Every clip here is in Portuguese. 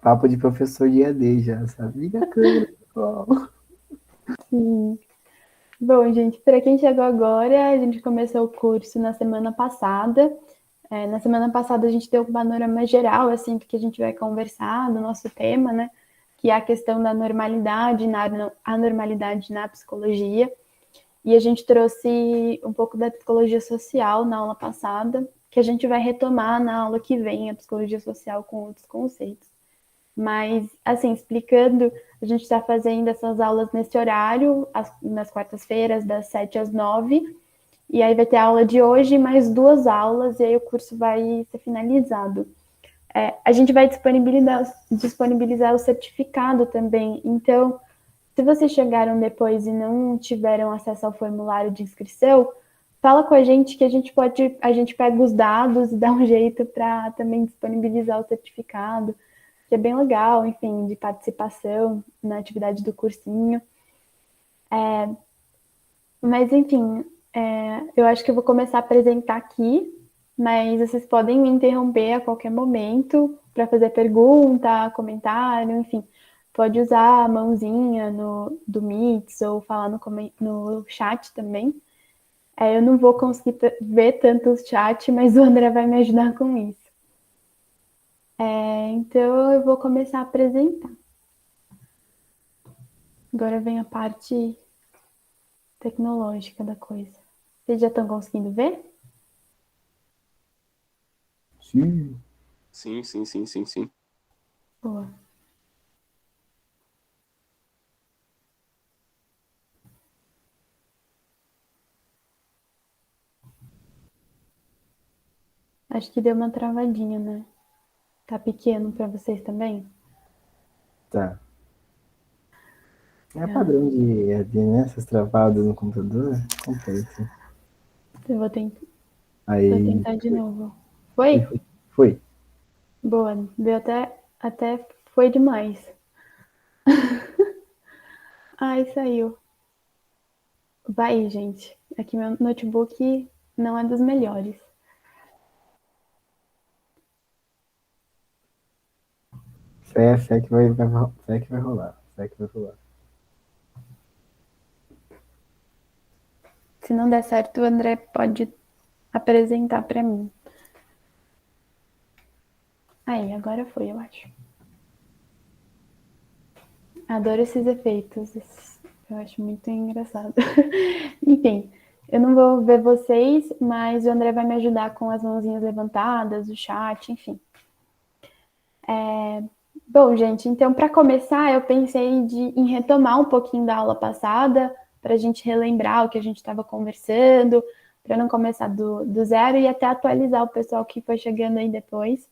papo de professor de EAD já, sabe? Liga a câmera, pessoal. Sim. Bom, gente, para quem chegou agora, a gente começou o curso na semana passada. Na semana passada a gente deu um panorama geral, assim, do que a gente vai conversar, do nosso tema, né? Que é a questão da normalidade, anormalidade na psicologia. E a gente trouxe um pouco da psicologia social na aula passada, que a gente vai retomar na aula que vem, a psicologia social com outros conceitos. Mas, assim, explicando, a gente está fazendo essas aulas nesse horário, nas quartas-feiras, das 7 às 9. E aí vai ter a aula de hoje, mais 2 aulas, e aí o curso vai ser finalizado. A gente vai disponibilizar o certificado também. Então, se vocês chegaram depois e não tiveram acesso ao formulário de inscrição, fala com a gente que a gente pega os dados e dá um jeito para também disponibilizar o certificado, que é bem legal, enfim, de participação na atividade do cursinho. Mas, enfim, eu acho que eu vou começar a apresentar aqui, mas vocês podem me interromper a qualquer momento para fazer pergunta, comentário, enfim. Pode usar a mãozinha do Meets ou falar no chat também. Eu não vou conseguir ver tanto o chat, mas o André vai me ajudar com isso. Então, eu vou começar a apresentar. Agora vem a parte tecnológica da coisa. Vocês já estão conseguindo ver? Sim. Sim, sim, sim, sim, sim. Boa. Acho que deu uma travadinha, né? Tá pequeno para vocês também? Tá. É Ah, padrão de EAD, né? Essas travadas no computador. Acontece. eu vou Aí. tentar de novo. Foi, Foi? foi. Foi. Boa, deu até foi demais. Ai, saiu. Vai, gente. Aqui meu notebook não é dos melhores. Fé que fé que vai rolar. Fé que vai rolar. Se não der certo, o André pode apresentar para mim. Aí, agora foi, eu acho. Adoro esses efeitos. Eu acho muito engraçado. Enfim, eu não vou ver vocês, mas o André vai me ajudar com as mãozinhas levantadas, o chat, enfim. Bom, gente, então para começar, eu pensei em retomar um pouquinho da aula passada, para a gente relembrar o que a gente estava conversando, para não começar do zero e até atualizar o pessoal que foi chegando aí depois.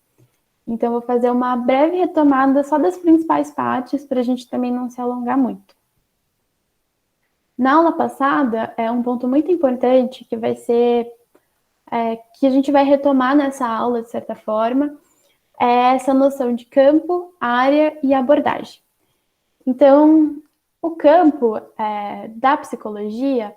Então, vou fazer uma breve retomada só das principais partes, para a gente também não se alongar muito. Na aula passada, é um ponto muito importante que vai ser que a gente vai retomar nessa aula, de certa forma, é essa noção de campo, área e abordagem. Então, o campo da psicologia,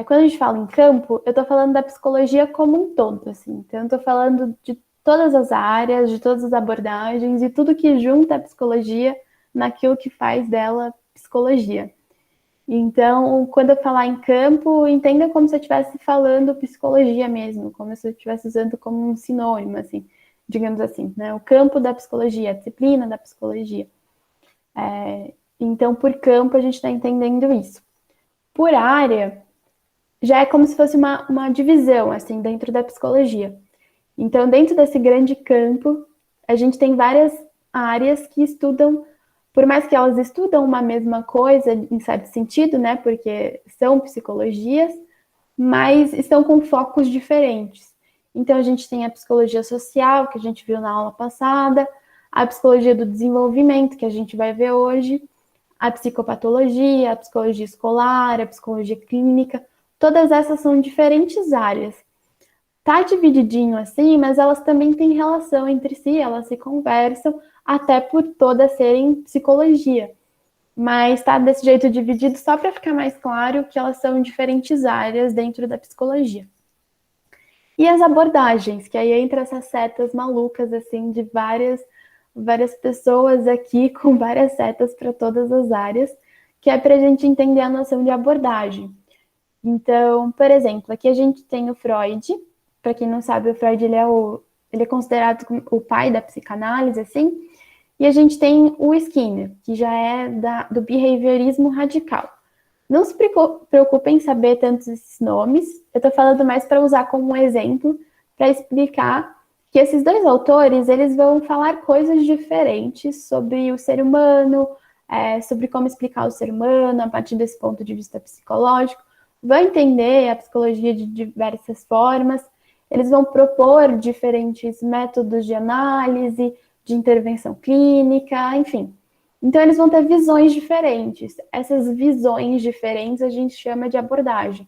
quando a gente fala em campo, eu estou falando da psicologia como um todo, assim. Então, eu estou falando de todas as áreas, de todas as abordagens e tudo que junta a psicologia naquilo que faz dela psicologia. Então, quando eu falar em campo, entenda como se eu estivesse falando psicologia mesmo, como se eu estivesse usando como um sinônimo, assim, digamos assim, né? O campo da psicologia, a disciplina da psicologia. Então, por campo, a gente está entendendo isso. Por área, já é como se fosse uma divisão, assim, dentro da psicologia. Então, dentro desse grande campo, a gente tem várias áreas que estudam, por mais que elas estudam uma mesma coisa, em certo sentido, né, porque são psicologias, mas estão com focos diferentes. Então, a gente tem a psicologia social, que a gente viu na aula passada, a psicologia do desenvolvimento, que a gente vai ver hoje, a psicopatologia, a psicologia escolar, a psicologia clínica, todas essas são diferentes áreas. Tá divididinho assim, mas elas também têm relação entre si, elas se conversam, até por todas serem psicologia. Mas tá desse jeito dividido só para ficar mais claro que elas são diferentes áreas dentro da psicologia. E as abordagens, que aí entra essas setas malucas, assim, de várias várias pessoas aqui com várias setas para todas as áreas, que é para a gente entender a noção de abordagem. Então, por exemplo, aqui a gente tem o Freud. Para quem não sabe, o Freud ele é considerado o pai da psicanálise, assim. E a gente tem o Skinner, que já é do behaviorismo radical. Não se preocupem em saber tantos esses nomes. Eu estou falando mais para usar como um exemplo para explicar que esses dois autores eles vão falar coisas diferentes sobre o ser humano, sobre como explicar o ser humano a partir desse ponto de vista psicológico. Vão entender a psicologia de diversas formas. Eles vão propor diferentes métodos de análise, de intervenção clínica, enfim. Então, eles vão ter visões diferentes. Essas visões diferentes a gente chama de abordagem.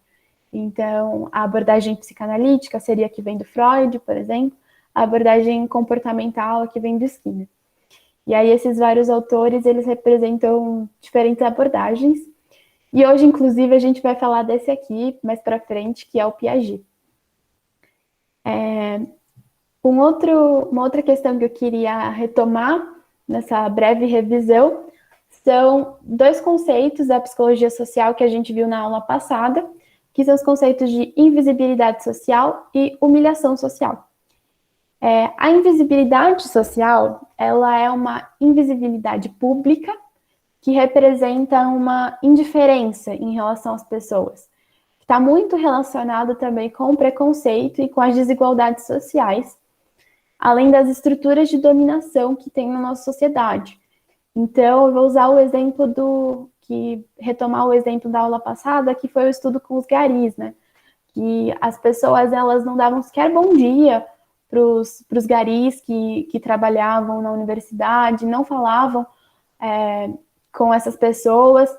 Então, a abordagem psicanalítica seria a que vem do Freud, por exemplo, a abordagem comportamental a que vem do Skinner. E aí, esses vários autores, eles representam diferentes abordagens. E hoje, inclusive, a gente vai falar desse aqui, mais para frente, que é o Piaget. Uma outra questão que eu queria retomar nessa breve revisão são dois conceitos da psicologia social que a gente viu na aula passada, que são os conceitos de invisibilidade social e humilhação social. A invisibilidade social, ela é uma invisibilidade pública que representa uma indiferença em relação às pessoas. Está muito relacionado também com o preconceito e com as desigualdades sociais, além das estruturas de dominação que tem na nossa sociedade. Então, eu vou usar o exemplo retomar o exemplo da aula passada, que foi o estudo com os garis, né? Que as pessoas, elas não davam sequer bom dia para os garis que trabalhavam na universidade, não falavam com essas pessoas,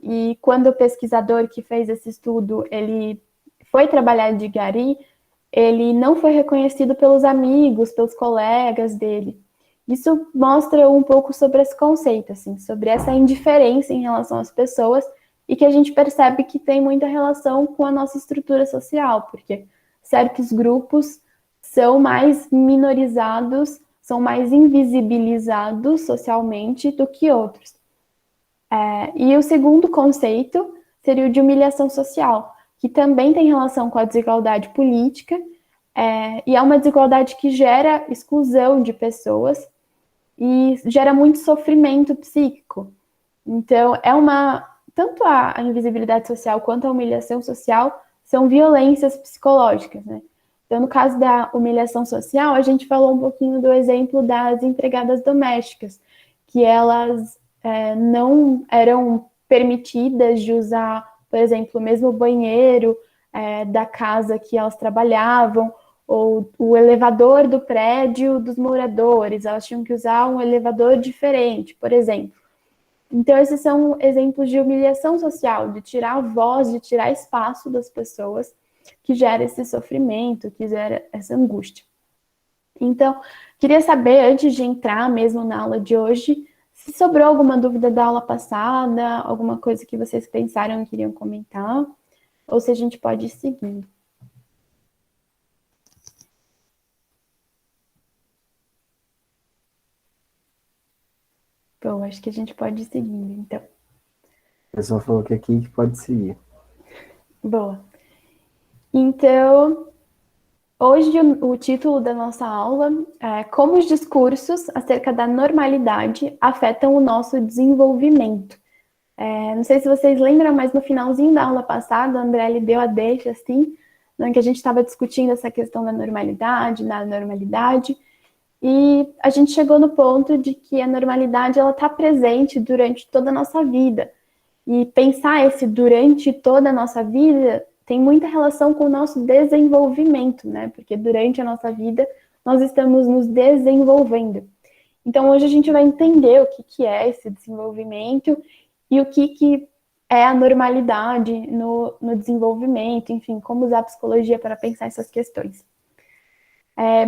e quando o pesquisador que fez esse estudo, ele foi trabalhar de gari, ele não foi reconhecido pelos amigos, pelos colegas dele. Isso mostra um pouco sobre esse conceito, assim, sobre essa indiferença em relação às pessoas e que a gente percebe que tem muita relação com a nossa estrutura social, porque certos grupos são mais minorizados, são mais invisibilizados socialmente do que outros. E o segundo conceito seria o de humilhação social, que também tem relação com a desigualdade política, e é uma desigualdade que gera exclusão de pessoas e gera muito sofrimento psíquico. Então, tanto a invisibilidade social quanto a humilhação social são violências psicológicas, né? Então, no caso da humilhação social, a gente falou um pouquinho do exemplo das empregadas domésticas, que elas não eram permitidas de usar, por exemplo, o mesmo banheiro da casa que elas trabalhavam, ou o elevador do prédio dos moradores, elas tinham que usar um elevador diferente, por exemplo. Então, esses são exemplos de humilhação social, de tirar a voz, de tirar espaço das pessoas, que gera esse sofrimento, que gera essa angústia. Então, queria saber, antes de entrar mesmo na aula de hoje, se sobrou alguma dúvida da aula passada, alguma coisa que vocês pensaram e queriam comentar, ou se a gente pode ir seguindo. Bom, acho que a gente pode ir seguindo, então. O pessoal falou que aqui pode seguir. Boa. Então, hoje o título da nossa aula é Como os discursos acerca da normalidade afetam o nosso desenvolvimento. Não sei se vocês lembram, mas no finalzinho da aula passada, a André deu a deixa, assim, em que a gente estava discutindo essa questão da normalidade, e a gente chegou no ponto de que a normalidade ela está presente durante toda a nossa vida. E pensar esse durante toda a nossa vida tem muita relação com o nosso desenvolvimento, né? Porque durante a nossa vida nós estamos nos desenvolvendo. Então hoje a gente vai entender o que é esse desenvolvimento e o que é a normalidade no desenvolvimento, enfim, como usar a psicologia para pensar essas questões.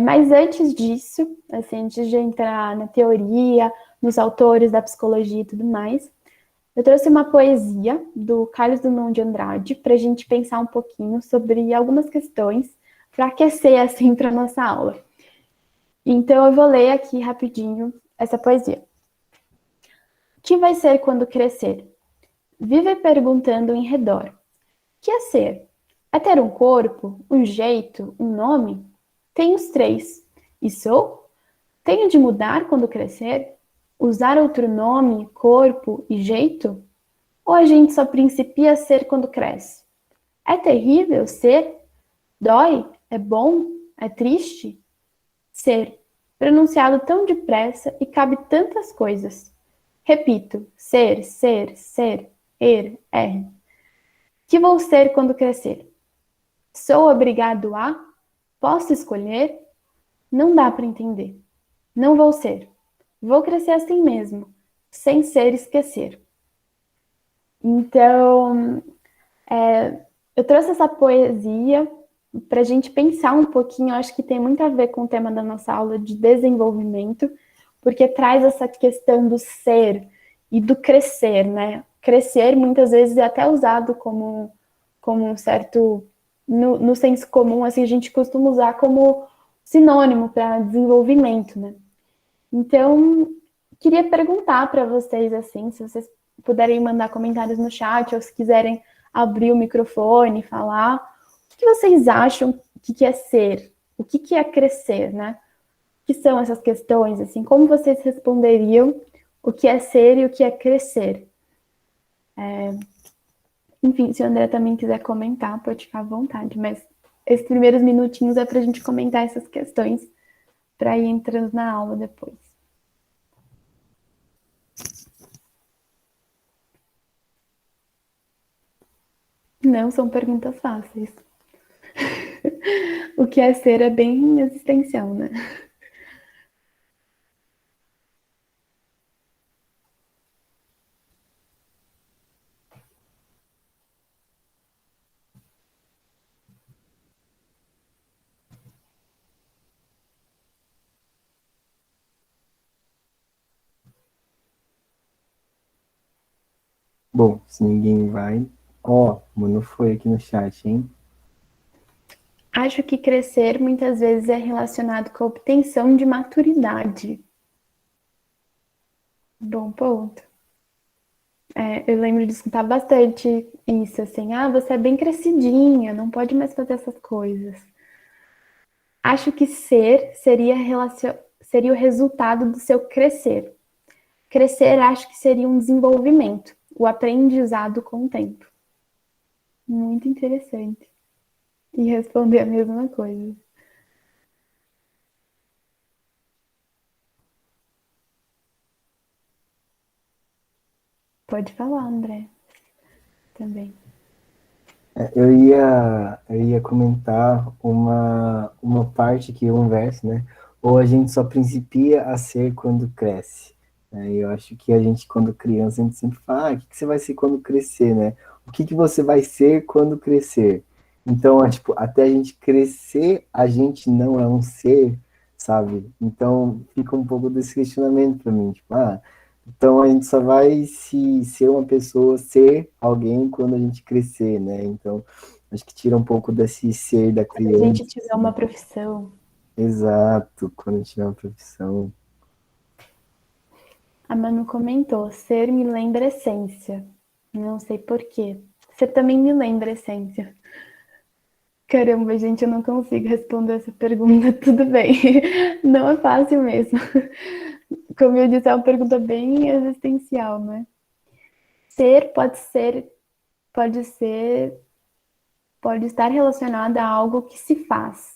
Mas antes disso, assim, antes de entrar na teoria, nos autores da psicologia e tudo mais, eu trouxe uma poesia do Carlos Drummond de Andrade para a gente pensar um pouquinho sobre algumas questões para aquecer assim para nossa aula. Então eu vou ler aqui rapidinho essa poesia. Que vai ser quando crescer? Vive perguntando em redor. Que é ser? É ter um corpo, um jeito, um nome? Tenho os três. E sou? Tenho de mudar quando crescer? Usar outro nome, corpo e jeito? Ou a gente só principia a ser quando cresce? É terrível ser? Dói? É bom? É triste? Ser, pronunciado tão depressa e cabe tantas coisas. Repito, ser, ser, ser, er. Que vou ser quando crescer? Sou obrigado a? Posso escolher? Não dá para entender. Não vou ser. Vou crescer assim mesmo, sem ser esquecer. Então, eu trouxe essa poesia para a gente pensar um pouquinho. Eu acho que tem muito a ver com o tema da nossa aula de desenvolvimento, porque traz essa questão do ser e do crescer, né? Crescer muitas vezes é até usado como um certo, no senso comum, assim, a gente costuma usar como sinônimo para desenvolvimento, né? Então, queria perguntar para vocês, assim, se vocês puderem mandar comentários no chat ou se quiserem abrir o microfone e falar, o que vocês acham que é ser? O que é crescer, né? O que são essas questões, assim, como vocês responderiam o que é ser e o que é crescer? Enfim, se o André também quiser comentar, pode ficar à vontade, mas esses primeiros minutinhos é para a gente comentar essas questões para ir entrando na aula depois. Não são perguntas fáceis. O que é ser é bem existencial, né? Bom, se ninguém vai. Ó, mano, foi aqui no chat, hein? Acho que crescer muitas vezes é relacionado com a obtenção de maturidade. Bom ponto. Eu lembro de escutar bastante isso, assim, você é bem crescidinha, não pode mais fazer essas coisas. Acho que ser seria o resultado do seu crescer. Crescer, acho que seria um desenvolvimento, o aprendizado com o tempo. Muito interessante. E responder a mesma coisa. Pode falar, André, também. Eu ia comentar uma parte que um verso, né? Ou a gente só principia a ser quando cresce. Né? Eu acho que a gente, quando criança, a gente sempre fala, o que você vai ser quando crescer, né? O que você vai ser quando crescer? Então, tipo, até a gente crescer, a gente não é um ser, sabe? Então, fica um pouco desse questionamento para mim, tipo, então a gente só vai se ser uma pessoa, ser alguém quando a gente crescer, né? Então acho que tira um pouco desse ser da Quando a gente criança. tiver uma profissão. Exato, quando a gente tiver uma profissão. A Manu comentou, ser me lembra essência. Não sei por quê. Ser também me lembra essência. Caramba, gente, eu não consigo responder essa pergunta. Tudo bem. Não é fácil mesmo. Como eu disse, é uma pergunta bem existencial, né? Ser, pode ser, pode estar relacionado a algo que se faz.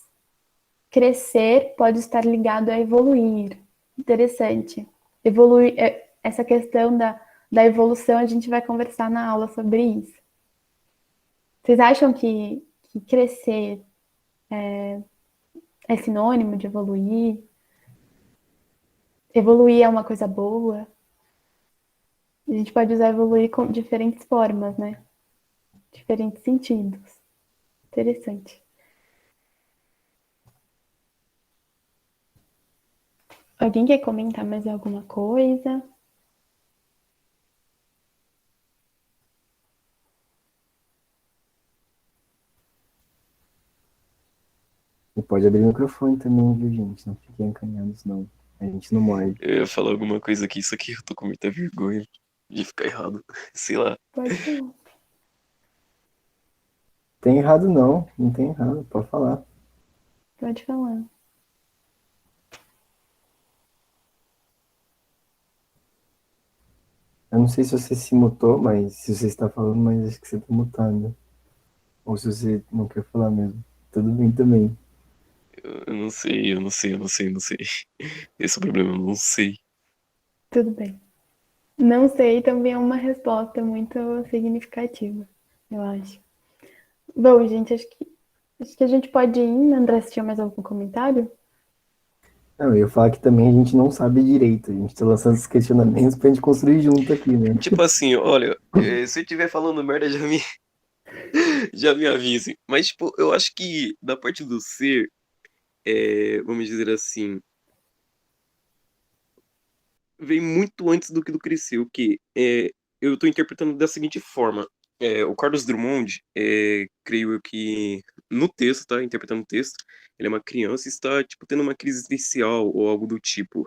Crescer pode estar ligado a evoluir. Interessante. Evoluir, essa questão da evolução, a gente vai conversar na aula sobre isso. Vocês acham que crescer é sinônimo de evoluir? Evoluir é uma coisa boa? A gente pode usar evoluir com diferentes formas, né? Diferentes sentidos. Interessante. Alguém quer comentar mais alguma coisa? E pode abrir o microfone também, viu, gente? Não fiquem acanhados, não. A gente não morde. Eu ia falar alguma coisa aqui, isso aqui eu tô com muita vergonha de ficar errado. Sei lá. Pode falar. Tem errado não, não tem errado, pode falar. Pode falar. Eu não sei se você se mutou, mas se você está falando, mas acho que você está mutando. Ou se você não quer falar mesmo. Tudo bem também. Eu não sei, eu não sei, eu não sei, eu não sei. Esse é o problema, eu não sei. Tudo bem. Não sei também é uma resposta muito significativa, eu acho. Bom, gente, acho que a gente pode ir. André, se tinha mais algum comentário? Não, eu ia falar que também a gente não sabe direito. A gente está lançando esses questionamentos pra gente construir junto aqui, né? Tipo assim, olha, se eu estiver falando merda, já me avise. Mas, tipo, eu acho que da parte do ser, vamos dizer assim, vem muito antes do que do crescer. O que eu estou interpretando da seguinte forma: o Carlos Drummond, creio eu que no texto, tá? Interpretando o texto, ele é uma criança e está tipo tendo uma crise existencial ou algo do tipo.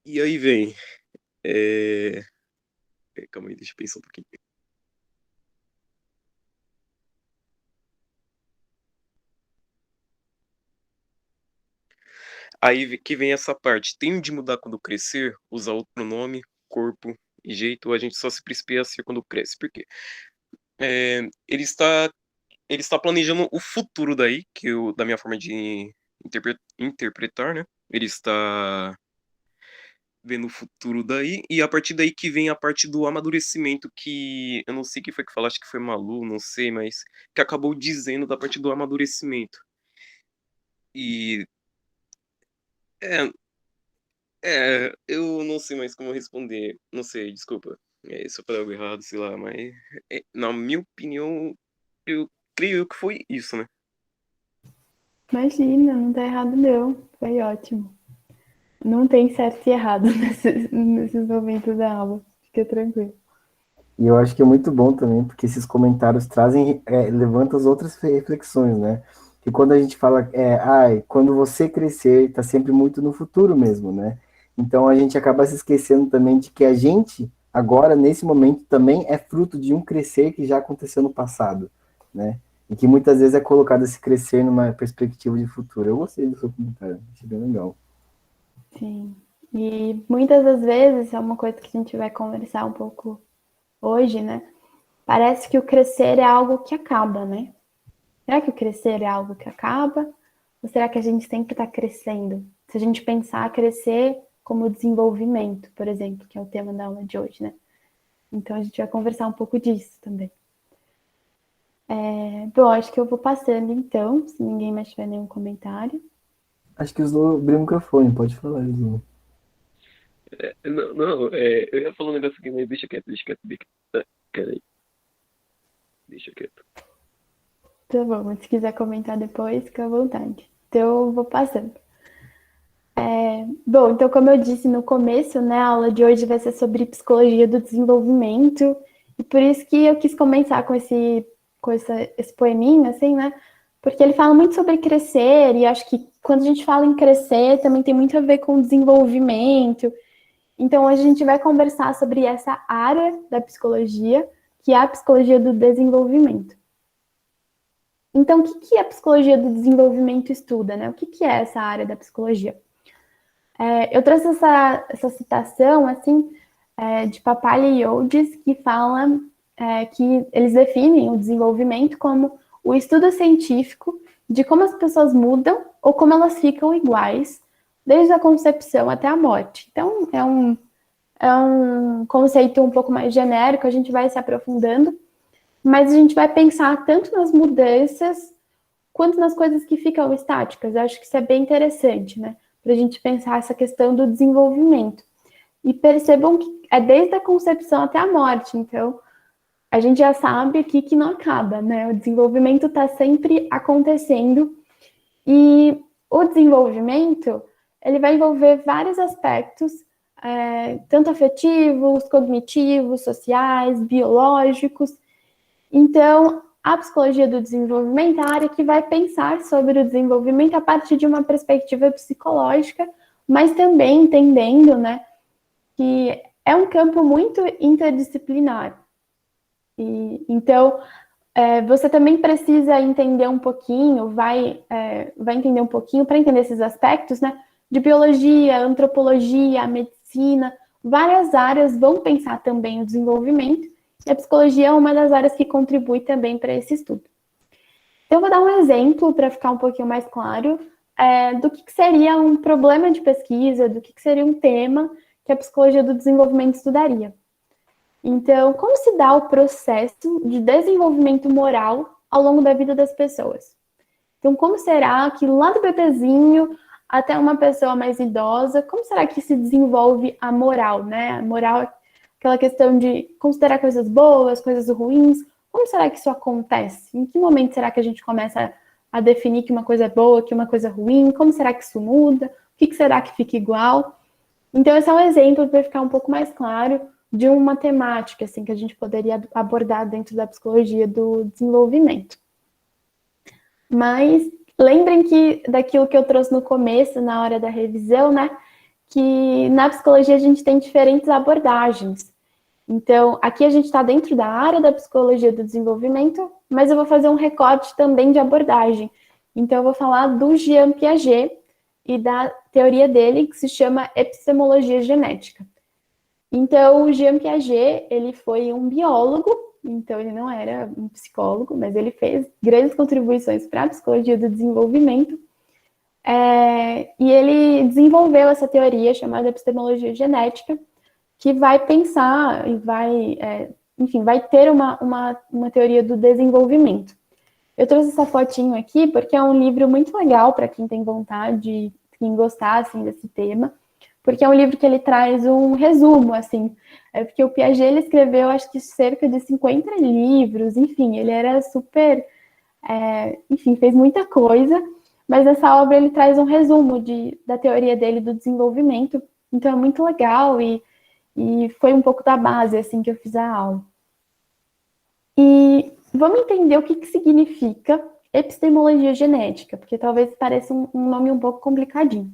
E aí vem, é, calma aí, deixa eu pensar um pouquinho. Que vem essa parte. Tem de mudar quando crescer, usar outro nome, corpo e jeito, ou a gente só se principia a ser quando cresce. Por quê? Ele está planejando o futuro daí, da minha forma de interpretar, né? Ele está vendo o futuro daí, e a partir daí que vem a parte do amadurecimento, que eu não sei quem foi que falou, acho que foi Malu, não sei, mas que acabou dizendo da parte do amadurecimento. E é, eu não sei mais como responder, não sei, desculpa. Se eu falei algo errado, sei lá, mas na minha opinião, eu creio que foi isso, né? Imagina, não tá errado não. Foi ótimo. Não tem certo e errado nesses momentos da aula. Fica tranquilo. E eu acho que é muito bom também, porque esses comentários trazem, levantam as outras reflexões, né? Que quando a gente fala, quando você crescer, tá sempre muito no futuro mesmo, né? Então a gente acaba se esquecendo também de que a gente, agora, nesse momento, também é fruto de um crescer que já aconteceu no passado, né? E que muitas vezes é colocado esse crescer numa perspectiva de futuro. Eu gostei do seu comentário, achei bem legal. Sim. E muitas das vezes é uma coisa que a gente vai conversar um pouco hoje, né? Parece que o crescer é algo que acaba, né? Será que o crescer é algo que acaba? Ou será que a gente sempre está crescendo? Se a gente pensar crescer como desenvolvimento, por exemplo, que é o tema da aula de hoje, né? Então a gente vai conversar um pouco disso também. Bom, acho que eu vou passando então, se ninguém mais tiver nenhum comentário. Acho que usou abriu o microfone, pode falar, Islô. Não, não, eu ia falar um negócio aqui, mas deixa quieto, peraí, deixa quieto. Tá bom, mas se quiser comentar depois, fica à vontade. Então eu vou passando. Bom, então como eu disse no começo, né, a aula de hoje vai ser sobre psicologia do desenvolvimento, e por isso que eu quis começar esse poeminha, assim, né, porque ele fala muito sobre crescer, e acho que quando a gente fala em crescer, também tem muito a ver com desenvolvimento. Então hoje a gente vai conversar sobre essa área da psicologia, que é a psicologia do desenvolvimento. Então, o que a psicologia do desenvolvimento estuda, né? O que é essa área da psicologia? Eu trouxe essa citação, assim, de Papalha e Yodes, que fala que eles definem o desenvolvimento como o estudo científico de como as pessoas mudam ou como elas ficam iguais, desde a concepção até a morte. Então, é um conceito um pouco mais genérico, a gente vai se aprofundando, mas a gente vai pensar tanto nas mudanças quanto nas coisas que ficam estáticas. Eu acho que isso é bem interessante, né? Para a gente pensar essa questão do desenvolvimento. E percebam que é desde a concepção até a morte. Então, a gente já sabe aqui que não acaba, né? O desenvolvimento está sempre acontecendo. E o desenvolvimento, ele vai envolver vários aspectos, tanto afetivos, cognitivos, sociais, biológicos. Então, a psicologia do desenvolvimento é a área que vai pensar sobre o desenvolvimento a partir de uma perspectiva psicológica mas também entendendo, né, que é um campo muito interdisciplinar. Então, você também precisa entender um pouquinho, vai entender um pouquinho para entender esses aspectos, né, de biologia, antropologia, medicina, várias áreas vão pensar também o desenvolvimento, e a psicologia é uma das áreas que contribui também para esse estudo. Então, eu vou dar um exemplo para ficar um pouquinho mais claro do que seria um problema de pesquisa, do que seria um tema que a psicologia do desenvolvimento estudaria. Então, como se dá o processo de desenvolvimento moral ao longo da vida das pessoas? Então, como será que lá do bebezinho até uma pessoa mais idosa, como será que se desenvolve a moral, né? A moral é aquela questão de considerar coisas boas, coisas ruins. Como será que isso acontece? Em que momento será que a gente começa a definir que uma coisa é boa, que uma coisa é ruim? Como será que isso muda? O que será que fica igual? Então, esse é um exemplo para ficar um pouco mais claro de uma temática assim, que a gente poderia abordar dentro da psicologia do desenvolvimento. Mas lembrem que daquilo que eu trouxe no começo, na hora da revisão, né? Que na psicologia a gente tem diferentes abordagens. Então, aqui a gente está dentro da área da psicologia do desenvolvimento, mas eu vou fazer um recorte também de abordagem. Então, eu vou falar do Jean Piaget e da teoria dele, que se chama epistemologia genética. Então, o Jean Piaget, ele foi um biólogo, então ele não era um psicólogo, mas ele fez grandes contribuições para a psicologia do desenvolvimento. E ele desenvolveu essa teoria chamada epistemologia genética, que vai pensar e vai, enfim, vai ter uma teoria do desenvolvimento. Eu trouxe essa fotinho aqui porque é um livro muito legal para quem tem vontade, quem gostar assim, desse tema, porque é um livro que ele traz um resumo, assim, porque o Piaget ele escreveu, acho que cerca de 50 livros, enfim, ele era super, enfim, fez muita coisa, mas nessa obra ele traz um resumo da teoria dele do desenvolvimento, então é muito legal e foi um pouco da base, assim, que eu fiz a aula. E vamos entender o que significa epistemologia genética, porque talvez pareça um nome um pouco complicadinho.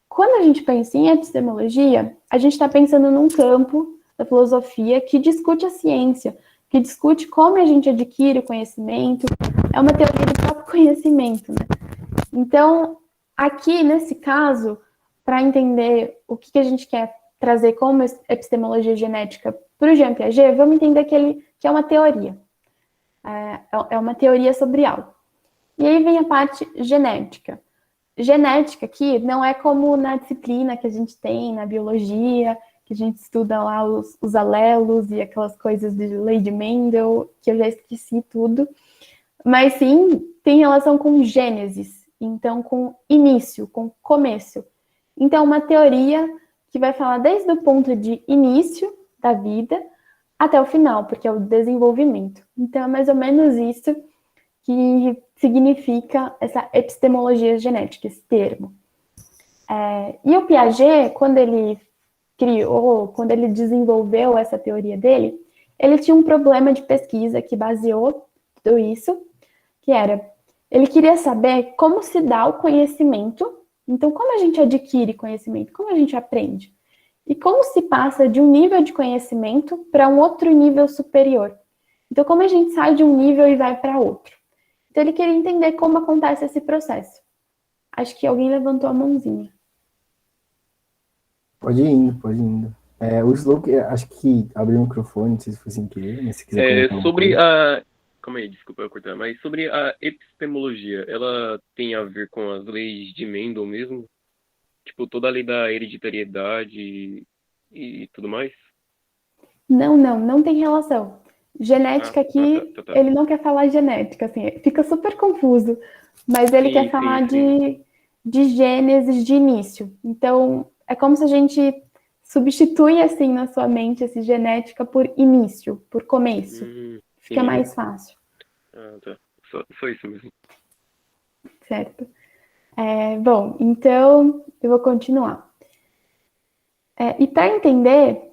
Quando a gente pensa em epistemologia, a gente está pensando num campo da filosofia que discute a ciência, que discute como a gente adquire o conhecimento, é uma teoria do próprio conhecimento, né? Então, aqui, nesse caso, para entender o que a gente quer trazer como epistemologia genética para o Jean Piaget, vamos entender que é uma teoria. É uma teoria sobre algo. E aí vem a parte genética. Genética aqui não é como na disciplina que a gente tem na biologia, que a gente estuda lá os alelos e aquelas coisas de lei de Mendel, que eu já esqueci tudo. Mas sim, tem relação com gênesis, então com início, com começo. Então, uma teoria que vai falar desde o ponto de início da vida até o final, porque é o desenvolvimento. Então, é mais ou menos isso que significa essa epistemologia genética, esse termo. E o Piaget, quando ele desenvolveu essa teoria dele, ele tinha um problema de pesquisa que baseou tudo isso, que era, ele queria saber como se dá o conhecimento. Então, como a gente adquire conhecimento? Como a gente aprende? E como se passa de um nível de conhecimento para um outro nível superior? Então, como a gente sai de um nível e vai para outro? Então, ele queria entender como acontece esse processo. Acho que alguém levantou a mãozinha. Pode ir indo, pode ir indo. O Slow, acho que abriu o microfone, não sei se foi sem querer, mas se quiser comentar sobre a... Calma aí, desculpa eu cortar, mas sobre a epistemologia, ela tem a ver com as leis de Mendel mesmo? Tipo, toda a lei da hereditariedade e tudo mais? Não tem relação. Genética aqui, Tá. ele não quer falar genética, assim, fica super confuso, mas ele quer falar de gênesis de início. Então, é como se a gente substitui, assim, na sua mente, esse genética por início, por começo. Fica mais fácil. Tá. Só isso mesmo. Certo. Bom, então, eu vou continuar. E para entender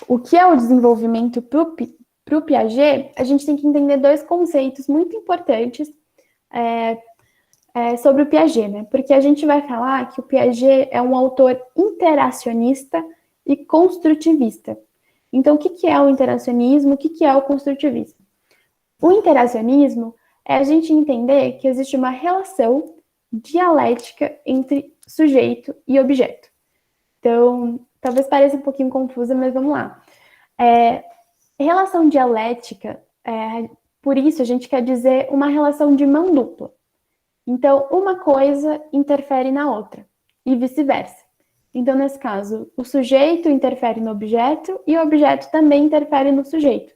o que é o desenvolvimento para o Piaget, a gente tem que entender dois conceitos muito importantes sobre o Piaget, né? Porque a gente vai falar que o Piaget é um autor interacionista e construtivista. Então, o que é o interacionismo? O que é o construtivismo? O interacionismo é a gente entender que existe uma relação dialética entre sujeito e objeto. Então, talvez pareça um pouquinho confusa, mas vamos lá. Relação dialética, por isso a gente quer dizer uma relação de mão dupla. Então, uma coisa interfere na outra, e vice-versa. Então, nesse caso, o sujeito interfere no objeto e o objeto também interfere no sujeito.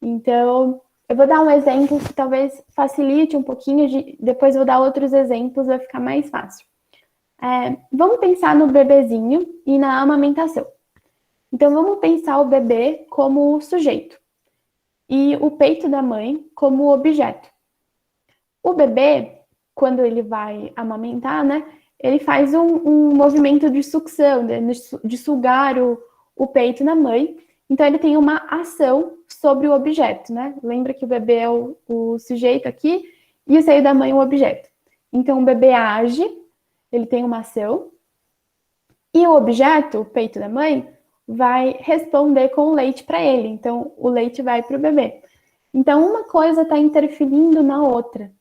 Então, eu vou dar um exemplo que talvez facilite um pouquinho, depois eu vou dar outros exemplos, vai ficar mais fácil. Vamos pensar no bebezinho e na amamentação. Então, vamos pensar o bebê como o sujeito e o peito da mãe como o objeto. O bebê, quando ele vai amamentar, né, ele faz um movimento de sucção, de sugar o peito da mãe. Então, ele tem uma ação sobre o objeto, né? Lembra que o bebê é o sujeito aqui e o seio da mãe é o objeto. Então, o bebê age, ele tem uma ação, e o objeto, o peito da mãe, vai responder com o leite para ele. Então, o leite vai para o bebê. Então, uma coisa está interferindo na outra.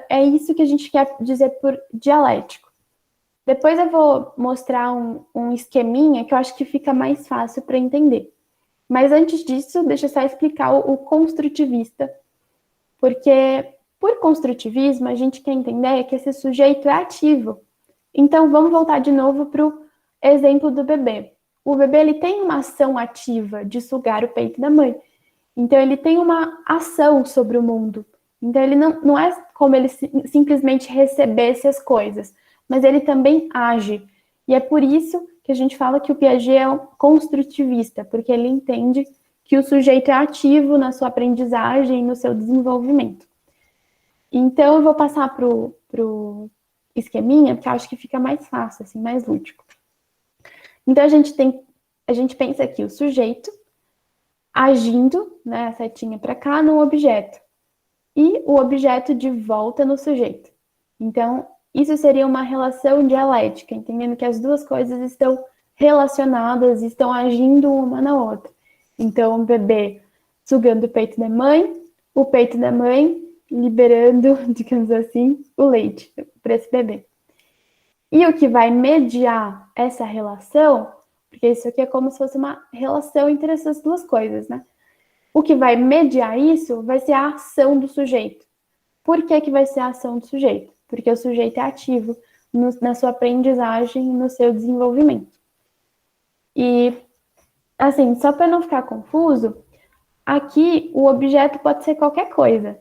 É isso que a gente quer dizer por dialético. Depois eu vou mostrar um esqueminha que eu acho que fica mais fácil para entender. Mas antes disso, deixa eu só explicar o construtivista. Porque, por construtivismo, a gente quer entender que esse sujeito é ativo. Então, vamos voltar de novo para o exemplo do bebê. O bebê ele tem uma ação ativa de sugar o peito da mãe. Então, ele tem uma ação sobre o mundo. Então, ele não é como ele simplesmente recebesse as coisas, mas ele também age. E é por isso que a gente fala que o Piaget é um construtivista, porque ele entende que o sujeito é ativo na sua aprendizagem e no seu desenvolvimento. Então, eu vou passar para o esqueminha, porque eu acho que fica mais fácil, assim, mais lúdico. Então, a gente pensa aqui o sujeito agindo, né, a setinha para cá, no objeto. E o objeto de volta no sujeito. Então, isso seria uma relação dialética, entendendo que as duas coisas estão relacionadas, estão agindo uma na outra. Então, o bebê sugando o peito da mãe, o peito da mãe liberando, digamos assim, o leite para esse bebê. E o que vai mediar essa relação, porque isso aqui é como se fosse uma relação entre essas duas coisas, né? O que vai mediar isso vai ser a ação do sujeito. Por que vai ser a ação do sujeito? Porque o sujeito é ativo na sua aprendizagem e no seu desenvolvimento. E, assim, só para não ficar confuso, aqui o objeto pode ser qualquer coisa.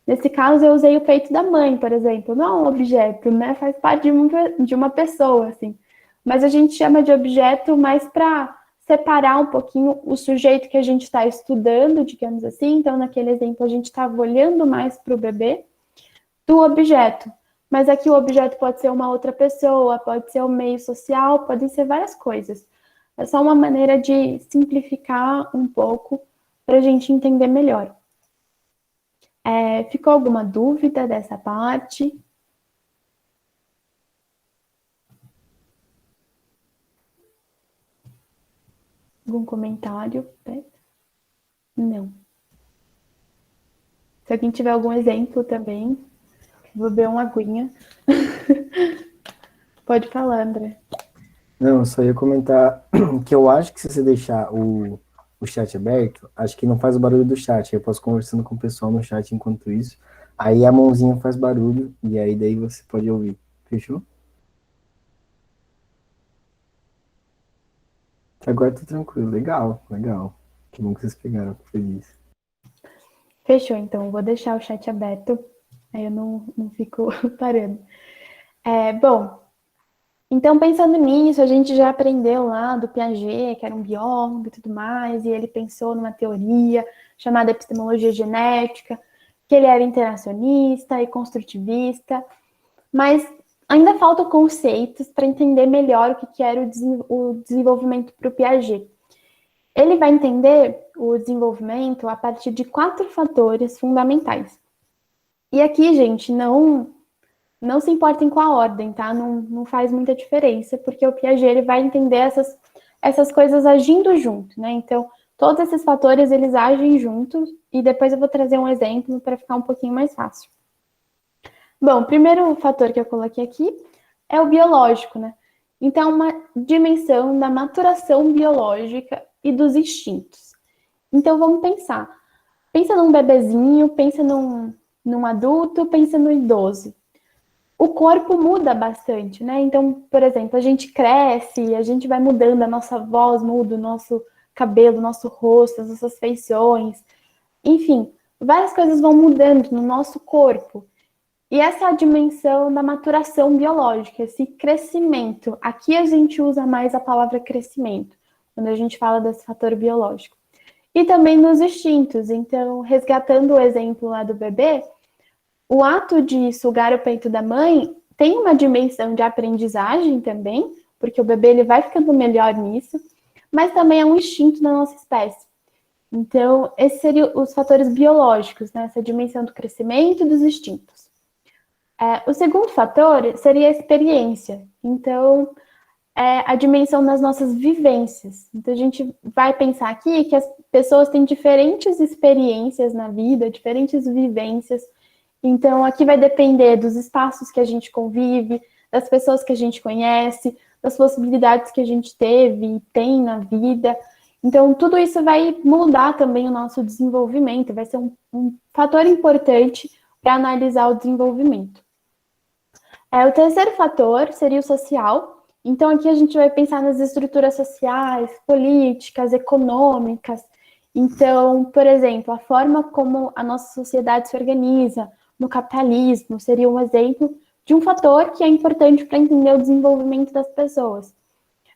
Nesse caso, eu usei o peito da mãe, por exemplo. Não é um objeto, né? Faz parte de uma pessoa, assim. Mas a gente chama de objeto mais para separar um pouquinho o sujeito que a gente está estudando, digamos assim. Então, naquele exemplo, a gente estava olhando mais para o bebê do objeto. Mas aqui o objeto pode ser uma outra pessoa, pode ser o meio social, podem ser várias coisas. É só uma maneira de simplificar um pouco para a gente entender melhor. Ficou alguma dúvida dessa parte? Algum comentário? Não. Se alguém tiver algum exemplo também, vou beber uma aguinha. Pode falar, André. Não, eu só ia comentar que eu acho que se você deixar o chat aberto, acho que não faz o barulho do chat. Eu posso conversando com o pessoal no chat enquanto isso. Aí a mãozinha faz barulho e aí daí você pode ouvir. Fechou? Agora tá tranquilo. Legal, legal. Que bom que vocês pegaram. Feliz. Fechou, então. Vou deixar o chat aberto. Aí eu não fico parando. Bom, então pensando nisso, a gente já aprendeu lá do Piaget, que era um biólogo e tudo mais, e ele pensou numa teoria chamada epistemologia genética, que ele era interacionista e construtivista, mas ainda faltam conceitos para entender melhor o que era o desenvolvimento para o Piaget. Ele vai entender o desenvolvimento a partir de 4 fatores fundamentais. E aqui, gente, não não se importem com a ordem, tá? Não faz muita diferença, porque o Piaget ele vai entender essas coisas agindo junto, né? Então, todos esses fatores, eles agem juntos, e depois eu vou trazer um exemplo para ficar um pouquinho mais fácil. Bom, o primeiro fator que eu coloquei aqui é o biológico, né? Então, uma dimensão da maturação biológica e dos instintos. Então, vamos pensar. Pensa num bebezinho, pensa num adulto, pensa no idoso. O corpo muda bastante, né? Então, por exemplo, a gente cresce, a gente vai mudando, a nossa voz muda, o nosso cabelo, o nosso rosto, as nossas feições. Enfim, várias coisas vão mudando no nosso corpo. E essa é a dimensão da maturação biológica, esse crescimento. Aqui a gente usa mais a palavra crescimento, quando a gente fala desse fator biológico. E também nos instintos. Então, resgatando o exemplo lá do bebê, o ato de sugar o peito da mãe tem uma dimensão de aprendizagem também, porque o bebê ele vai ficando melhor nisso, mas também é um instinto da nossa espécie. Então, esses seriam os fatores biológicos, né? Essa dimensão do crescimento e dos instintos. O segundo fator seria a experiência. Então, a dimensão das nossas vivências. Então, a gente vai pensar aqui que as pessoas têm diferentes experiências na vida, diferentes vivências. Então, aqui vai depender dos espaços que a gente convive, das pessoas que a gente conhece, das possibilidades que a gente teve e tem na vida. Então, tudo isso vai mudar também o nosso desenvolvimento, vai ser um fator importante para analisar o desenvolvimento. O terceiro fator seria o social. Então, aqui a gente vai pensar nas estruturas sociais, políticas, econômicas. Então, por exemplo, a forma como a nossa sociedade se organiza no capitalismo seria um exemplo de um fator que é importante para entender o desenvolvimento das pessoas.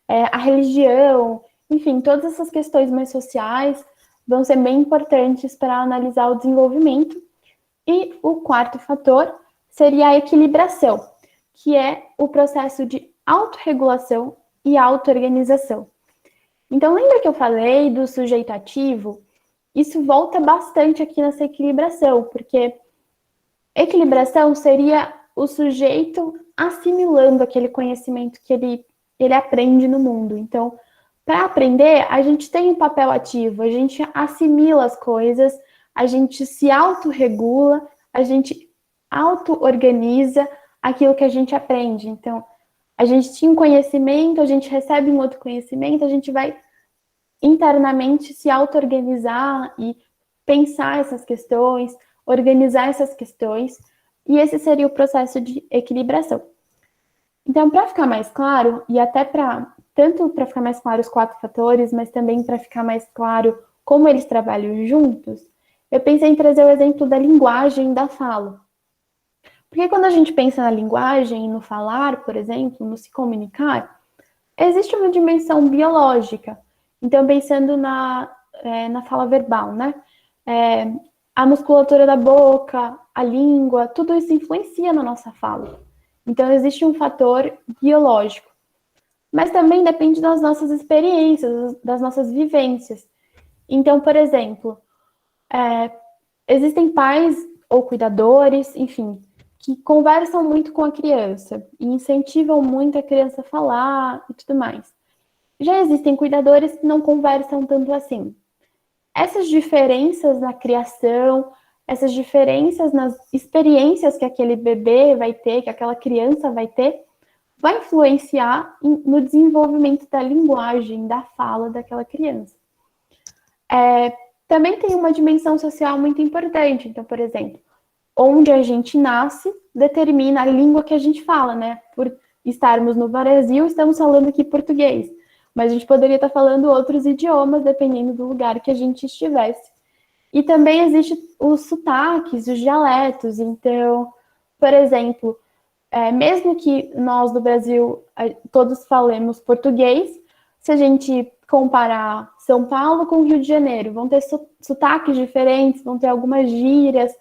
A religião, enfim, todas essas questões mais sociais vão ser bem importantes para analisar o desenvolvimento. E o quarto fator seria a equilibração, que é o processo de autorregulação e auto-organização. Então, lembra que eu falei do sujeito ativo? Isso volta bastante aqui nessa equilibração, porque equilibração seria o sujeito assimilando aquele conhecimento que ele aprende no mundo. Então, para aprender, a gente tem um papel ativo, a gente assimila as coisas, a gente se autorregula, a gente auto-organiza aquilo que a gente aprende. Então, a gente tinha um conhecimento, a gente recebe um outro conhecimento, a gente vai internamente se auto-organizar e pensar essas questões, organizar essas questões, e esse seria o processo de equilibração. Então, para ficar mais claro, e até tanto para ficar mais claro os 4 fatores, mas também para ficar mais claro como eles trabalham juntos, eu pensei em trazer o exemplo da linguagem da fala. Porque quando a gente pensa na linguagem, no falar, por exemplo, no se comunicar, existe uma dimensão biológica. Então, pensando na fala verbal, né? A musculatura da boca, a língua, tudo isso influencia na nossa fala. Então, existe um fator biológico. Mas também depende das nossas experiências, das nossas vivências. Então, por exemplo, existem pais ou cuidadores, enfim, que conversam muito com a criança e incentivam muito a criança a falar e tudo mais. Já existem cuidadores que não conversam tanto assim. Essas diferenças na criação, essas diferenças nas experiências que aquele bebê vai ter, que aquela criança vai ter, vai influenciar no desenvolvimento da linguagem, da fala daquela criança. Também tem uma dimensão social muito importante. Então, por exemplo, onde a gente nasce determina a língua que a gente fala, né? Por estarmos no Brasil, estamos falando aqui português. Mas a gente poderia estar falando outros idiomas, dependendo do lugar que a gente estivesse. E também existem os sotaques, os dialetos. Então, por exemplo, mesmo que nós do Brasil todos falemos português, se a gente comparar São Paulo com Rio de Janeiro, vão ter sotaques diferentes, vão ter algumas gírias,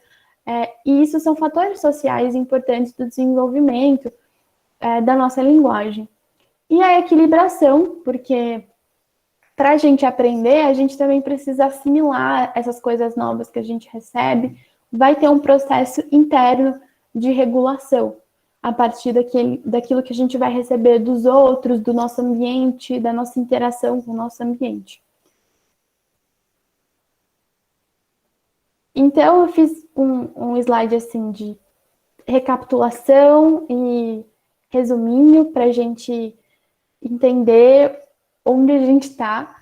e isso são fatores sociais importantes do desenvolvimento da nossa linguagem. E a equilibração, porque para a gente aprender, a gente também precisa assimilar essas coisas novas que a gente recebe, vai ter um processo interno de regulação. a partir daquilo que a gente vai receber dos outros, do nosso ambiente, da nossa interação com o nosso ambiente. Então, eu fiz um slide assim de recapitulação e resuminho para a gente entender onde a gente está.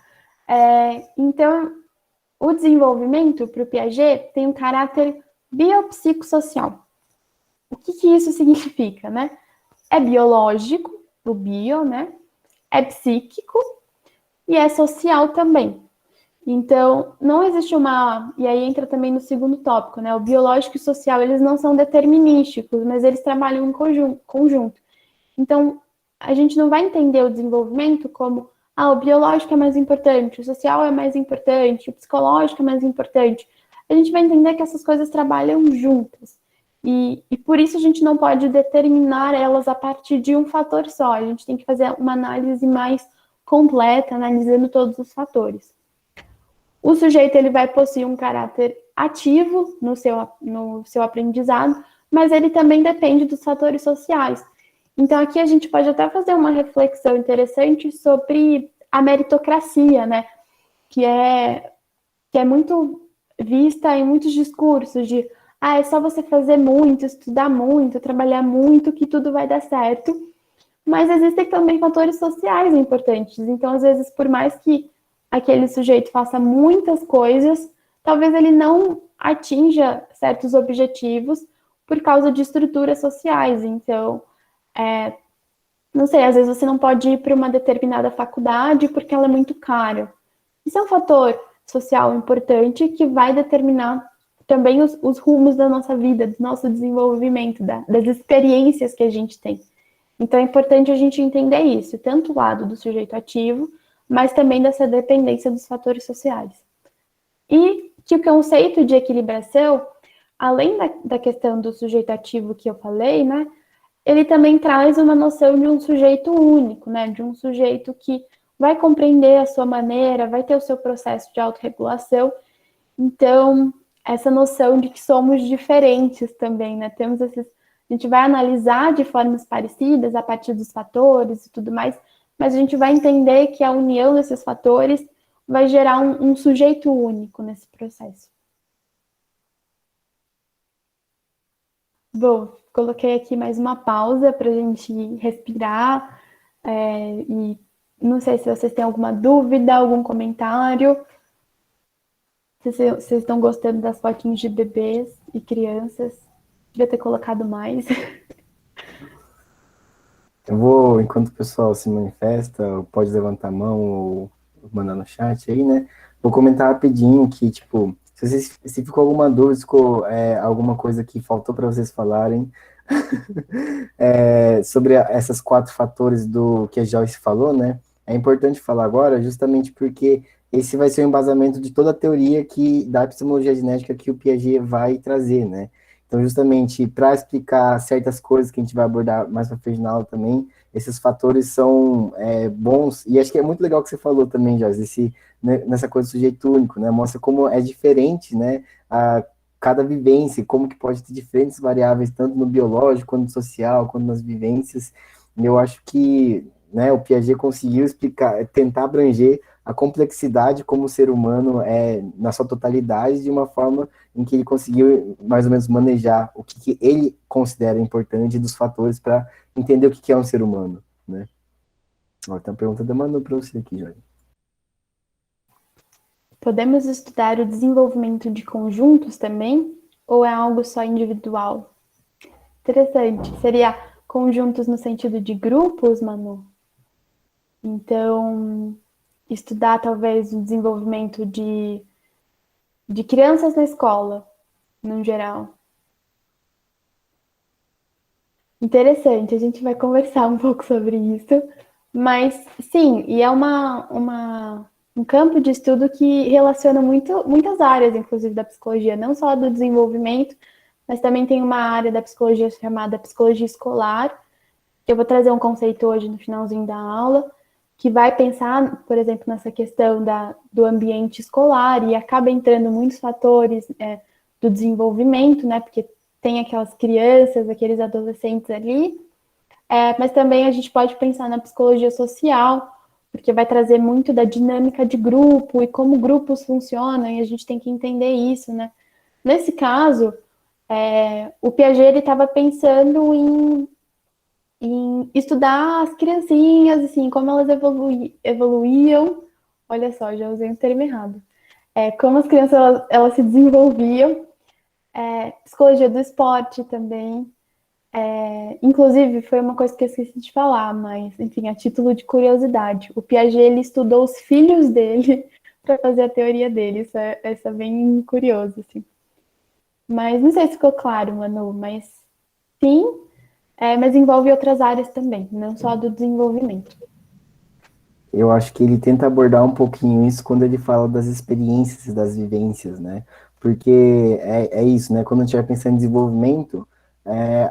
Então, o desenvolvimento para o Piaget tem um caráter biopsicossocial. O que isso significa, né? É biológico, o bio, né? É psíquico e é social também. Então, não existe e aí entra também no segundo tópico, né? O biológico e o social, eles não são determinísticos, mas eles trabalham em conjunto. Então, a gente não vai entender o desenvolvimento como, o biológico é mais importante, o social é mais importante, o psicológico é mais importante. A gente vai entender que essas coisas trabalham juntas. E por isso a gente não pode determinar elas a partir de um fator só. A gente tem que fazer uma análise mais completa, analisando todos os fatores. O sujeito ele vai possuir um caráter ativo no seu aprendizado, mas ele também depende dos fatores sociais. Então, aqui a gente pode até fazer uma reflexão interessante sobre a meritocracia, né? Que é muito vista em muitos discursos de é só você fazer muito, estudar muito, trabalhar muito, que tudo vai dar certo. Mas existem também fatores sociais importantes. Então, às vezes, por mais que aquele sujeito faça muitas coisas, talvez ele não atinja certos objetivos por causa de estruturas sociais. Então, não sei, às vezes você não pode ir para uma determinada faculdade porque ela é muito cara. Isso é um fator social importante que vai determinar também os rumos da nossa vida, do nosso desenvolvimento, das experiências que a gente tem. Então, é importante a gente entender isso, tanto o lado do sujeito ativo, mas também dessa dependência dos fatores sociais. E que o conceito de equilibração, além da questão do sujeito ativo que eu falei, né, ele também traz uma noção de um sujeito único, né, de um sujeito que vai compreender a sua maneira, vai ter o seu processo de autorregulação. Então, essa noção de que somos diferentes também, né, a gente vai analisar de formas parecidas a partir dos fatores e tudo mais, mas a gente vai entender que a união desses fatores vai gerar um sujeito único nesse processo. Bom, coloquei aqui mais uma pausa para a gente respirar e não sei se vocês têm alguma dúvida, algum comentário. Se vocês estão gostando das fotinhas de bebês e crianças. Devia ter colocado mais. Eu vou, enquanto o pessoal se manifesta, pode levantar a mão ou mandar no chat aí, né? Vou comentar rapidinho que, tipo, se ficou alguma dúvida, se ficou alguma coisa que faltou para vocês falarem sobre essas 4 fatores do que a Joyce falou, né? É importante falar agora justamente porque esse vai ser o embasamento de toda a teoria da epistemologia genética que o Piaget vai trazer, né? Então, justamente, para explicar certas coisas que a gente vai abordar mais para frente na aula também, esses fatores são bons, e acho que é muito legal que você falou também, Joyce, nessa coisa do sujeito único, né? Mostra como é diferente, né? Cada vivência, como que pode ter diferentes variáveis, tanto no biológico, quanto no social, quanto nas vivências. E eu acho que, né, o Piaget conseguiu explicar, tentar abranger a complexidade como o ser humano na sua totalidade, de uma forma em que ele conseguiu mais ou menos manejar o que ele considera importante dos fatores para entender o que é um ser humano, né? Ó, tem uma pergunta da Manu para você aqui, Jorge. Podemos estudar o desenvolvimento de conjuntos também? Ou é algo só individual? Interessante. Seria conjuntos no sentido de grupos, Manu? Então, estudar talvez o desenvolvimento de crianças na escola, no geral. Interessante, a gente vai conversar um pouco sobre isso. Mas, sim, e é um campo de estudo que relaciona muitas áreas, inclusive da psicologia, não só do desenvolvimento, mas também tem uma área da psicologia chamada psicologia escolar, que eu vou trazer um conceito hoje no finalzinho da aula, que vai pensar, por exemplo, nessa questão do ambiente escolar, e acaba entrando muitos fatores do desenvolvimento, né, porque tem aquelas crianças, aqueles adolescentes ali, mas também a gente pode pensar na psicologia social, porque vai trazer muito da dinâmica de grupo e como grupos funcionam, e a gente tem que entender isso, né? Nesse caso, o Piaget estava pensando em estudar as criancinhas, assim, como elas evoluíam. Olha só, já usei um termo errado. Como as crianças elas se desenvolviam. Psicologia do esporte também. Inclusive, foi uma coisa que eu esqueci de falar, mas, enfim, a título de curiosidade. O Piaget, ele estudou os filhos dele para fazer a teoria dele. Isso é bem curioso, assim. Mas não sei se ficou claro, Manu, mas sim, mas envolve outras áreas também, não só do desenvolvimento. Eu acho que ele tenta abordar um pouquinho isso quando ele fala das experiências, das vivências, né? Porque é isso, né? Quando a gente vai pensar em desenvolvimento,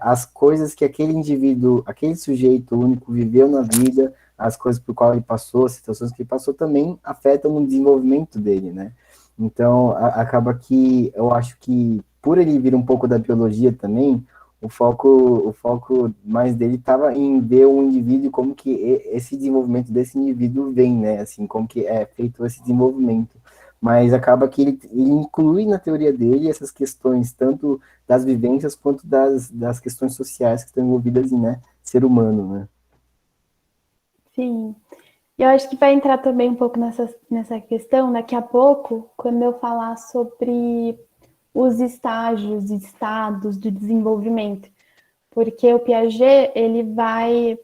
as coisas que aquele indivíduo, aquele sujeito único viveu na vida, as coisas por qual ele passou, as situações que ele passou também afetam no desenvolvimento dele, né? Então, acaba que eu acho que por ele vir um pouco da biologia também, o foco mais dele estava em ver o indivíduo, como que esse desenvolvimento desse indivíduo vem, né? Assim, como que é feito esse desenvolvimento. Mas acaba que ele inclui na teoria dele essas questões, tanto das vivências quanto das questões sociais que estão envolvidas em, né, ser humano, né? Sim. E eu acho que vai entrar também um pouco nessa questão daqui a pouco, quando eu falar sobre os estágios e estados do desenvolvimento. Porque o Piaget, ele vai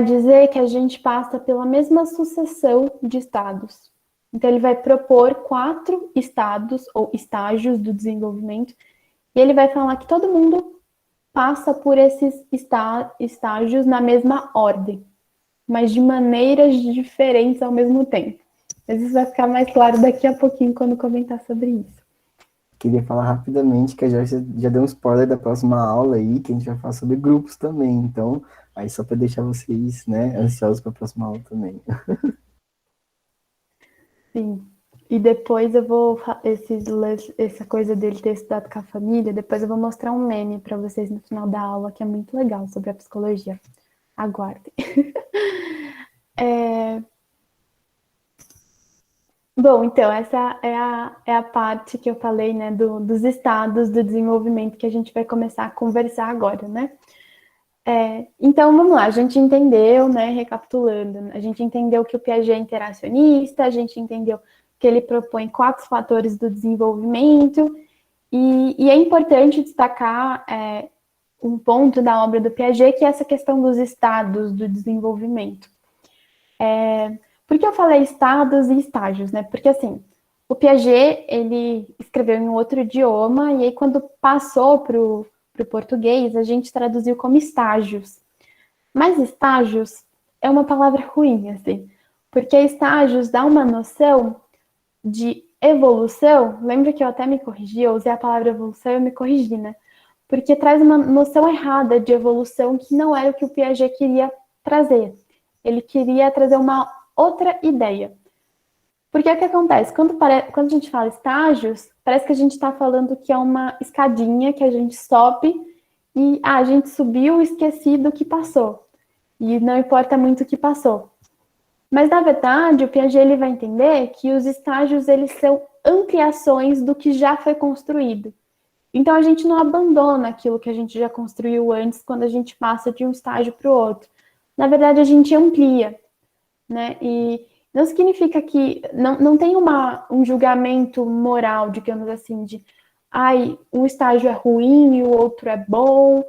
dizer que a gente passa pela mesma sucessão de estados. Então, ele vai propor 4 estados ou estágios do desenvolvimento, e ele vai falar que todo mundo passa por esses estágios na mesma ordem, mas de maneiras diferentes ao mesmo tempo. Mas isso vai ficar mais claro daqui a pouquinho quando comentar sobre isso. Queria falar rapidamente que a Jorge já deu um spoiler da próxima aula aí, que a gente vai falar sobre grupos também. Então, aí só para deixar vocês, né, ansiosos para a próxima aula também. Sim. E depois eu vou, essa coisa dele ter estudado com a família, depois eu vou mostrar um meme para vocês no final da aula, que é muito legal sobre a psicologia. Aguardem. Bom, então, essa é a parte que eu falei, né, dos estados do desenvolvimento que a gente vai começar a conversar agora, né? Então, vamos lá, a gente entendeu, né, recapitulando, a gente entendeu que o Piaget é interacionista, a gente entendeu que ele propõe 4 fatores do desenvolvimento, e é importante destacar um ponto da obra do Piaget, que é essa questão dos estados do desenvolvimento. Por que eu falei estados e estágios, né? Porque, assim, o Piaget, ele escreveu em um outro idioma, e aí quando passou para o português, a gente traduziu como estágios. Mas estágios é uma palavra ruim, assim, porque estágios dá uma noção de evolução. Lembra que eu até me corrigi, eu usei a palavra evolução e eu me corrigi, né? Porque traz uma noção errada de evolução que não era o que o Piaget queria trazer. Ele queria trazer uma outra ideia. Porque o que acontece? Quando a gente fala estágios, parece que a gente está falando que é uma escadinha que a gente sobe e a gente subiu e esqueci do que passou. E não importa muito o que passou. Mas, na verdade, o Piaget ele vai entender que os estágios eles são ampliações do que já foi construído. Então, a gente não abandona aquilo que a gente já construiu antes quando a gente passa de um estágio para o outro. Na verdade, a gente amplia, né? E não significa que... Não tem um julgamento moral, digamos assim, de um estágio é ruim e o outro é bom.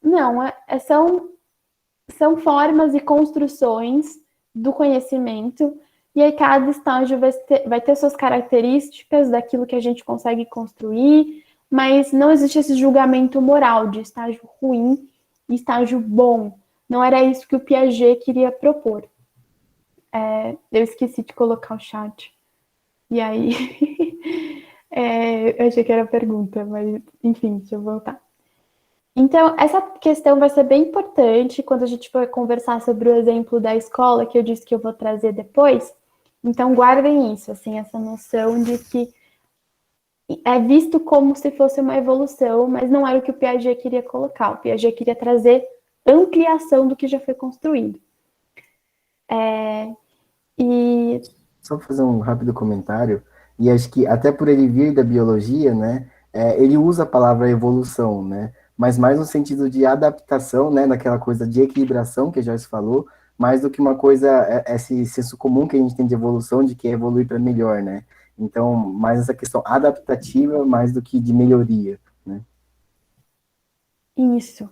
Não, são formas e construções do conhecimento, e aí cada estágio vai ter suas características daquilo que a gente consegue construir, mas não existe esse julgamento moral de estágio ruim e estágio bom. Não era isso que o Piaget queria propor. Eu esqueci de colocar o chat. E aí, eu achei que era pergunta, mas enfim, deixa eu voltar. Então, essa questão vai ser bem importante quando a gente for conversar sobre o exemplo da escola, que eu disse que eu vou trazer depois. Então, guardem isso, assim, essa noção de que é visto como se fosse uma evolução, mas não era o que o Piaget queria colocar. O Piaget queria trazer ampliação do que já foi construído. E Só fazer um rápido comentário, e acho que até por ele vir da biologia, né, ele usa a palavra evolução, né, mas mais no sentido de adaptação, né, daquela coisa de equilibração que a Joyce falou, mais do que uma coisa, esse senso comum que a gente tem de evolução, de que é evoluir para melhor, né. Então, mais essa questão adaptativa, mais do que de melhoria, né. isso.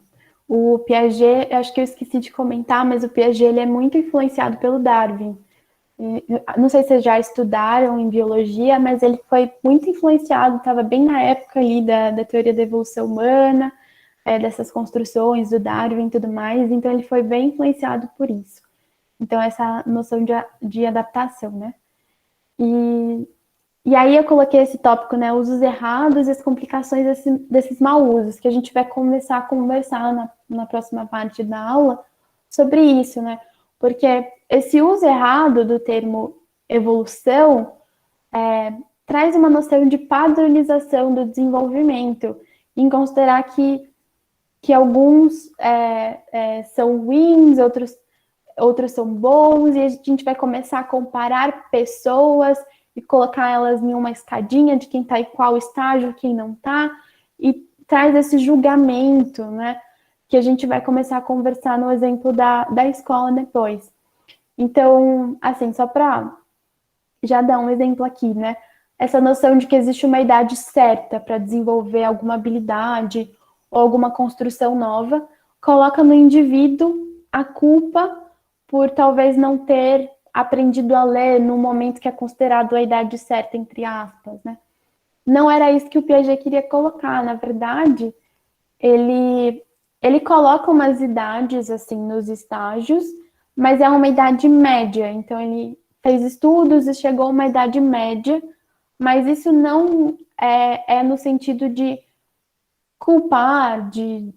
O Piaget, acho que eu esqueci de comentar, mas o Piaget ele é muito influenciado pelo Darwin. Não sei se vocês já estudaram em biologia, mas ele foi muito influenciado, estava bem na época ali da teoria da evolução humana, dessas construções do Darwin e tudo mais, então ele foi bem influenciado por isso. Então, essa noção de adaptação, né? E aí eu coloquei esse tópico, né? Usos errados e as complicações desses mau usos, que a gente vai começar a conversar na próxima parte da aula sobre isso, né? Porque esse uso errado do termo evolução traz uma noção de padronização do desenvolvimento, em considerar que alguns são ruins, outros são bons, e a gente vai começar a comparar pessoas e colocar elas em uma escadinha de quem está em qual estágio, quem não está, e traz esse julgamento, né? Que a gente vai começar a conversar no exemplo da escola depois. Então, assim, só para já dar um exemplo aqui, né? Essa noção de que existe uma idade certa para desenvolver alguma habilidade ou alguma construção nova, coloca no indivíduo a culpa por talvez não ter aprendido a ler no momento que é considerado a idade certa, entre aspas, né? Não era isso que o Piaget queria colocar, na verdade, ele coloca umas idades, assim, nos estágios, mas é uma idade média, então ele fez estudos e chegou a uma idade média, mas isso não é no sentido de culpar, de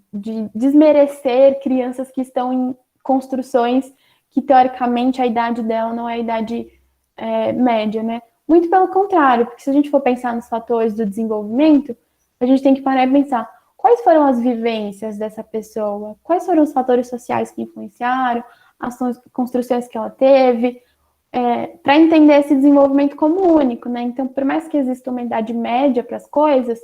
desmerecer crianças que estão em construções que, teoricamente, a idade dela não é a idade média, né? Muito pelo contrário, porque se a gente for pensar nos fatores do desenvolvimento, a gente tem que parar e pensar quais foram as vivências dessa pessoa, quais foram os fatores sociais que influenciaram, ações, construções que ela teve, para entender esse desenvolvimento como único, né? Então, por mais que exista uma idade média para as coisas,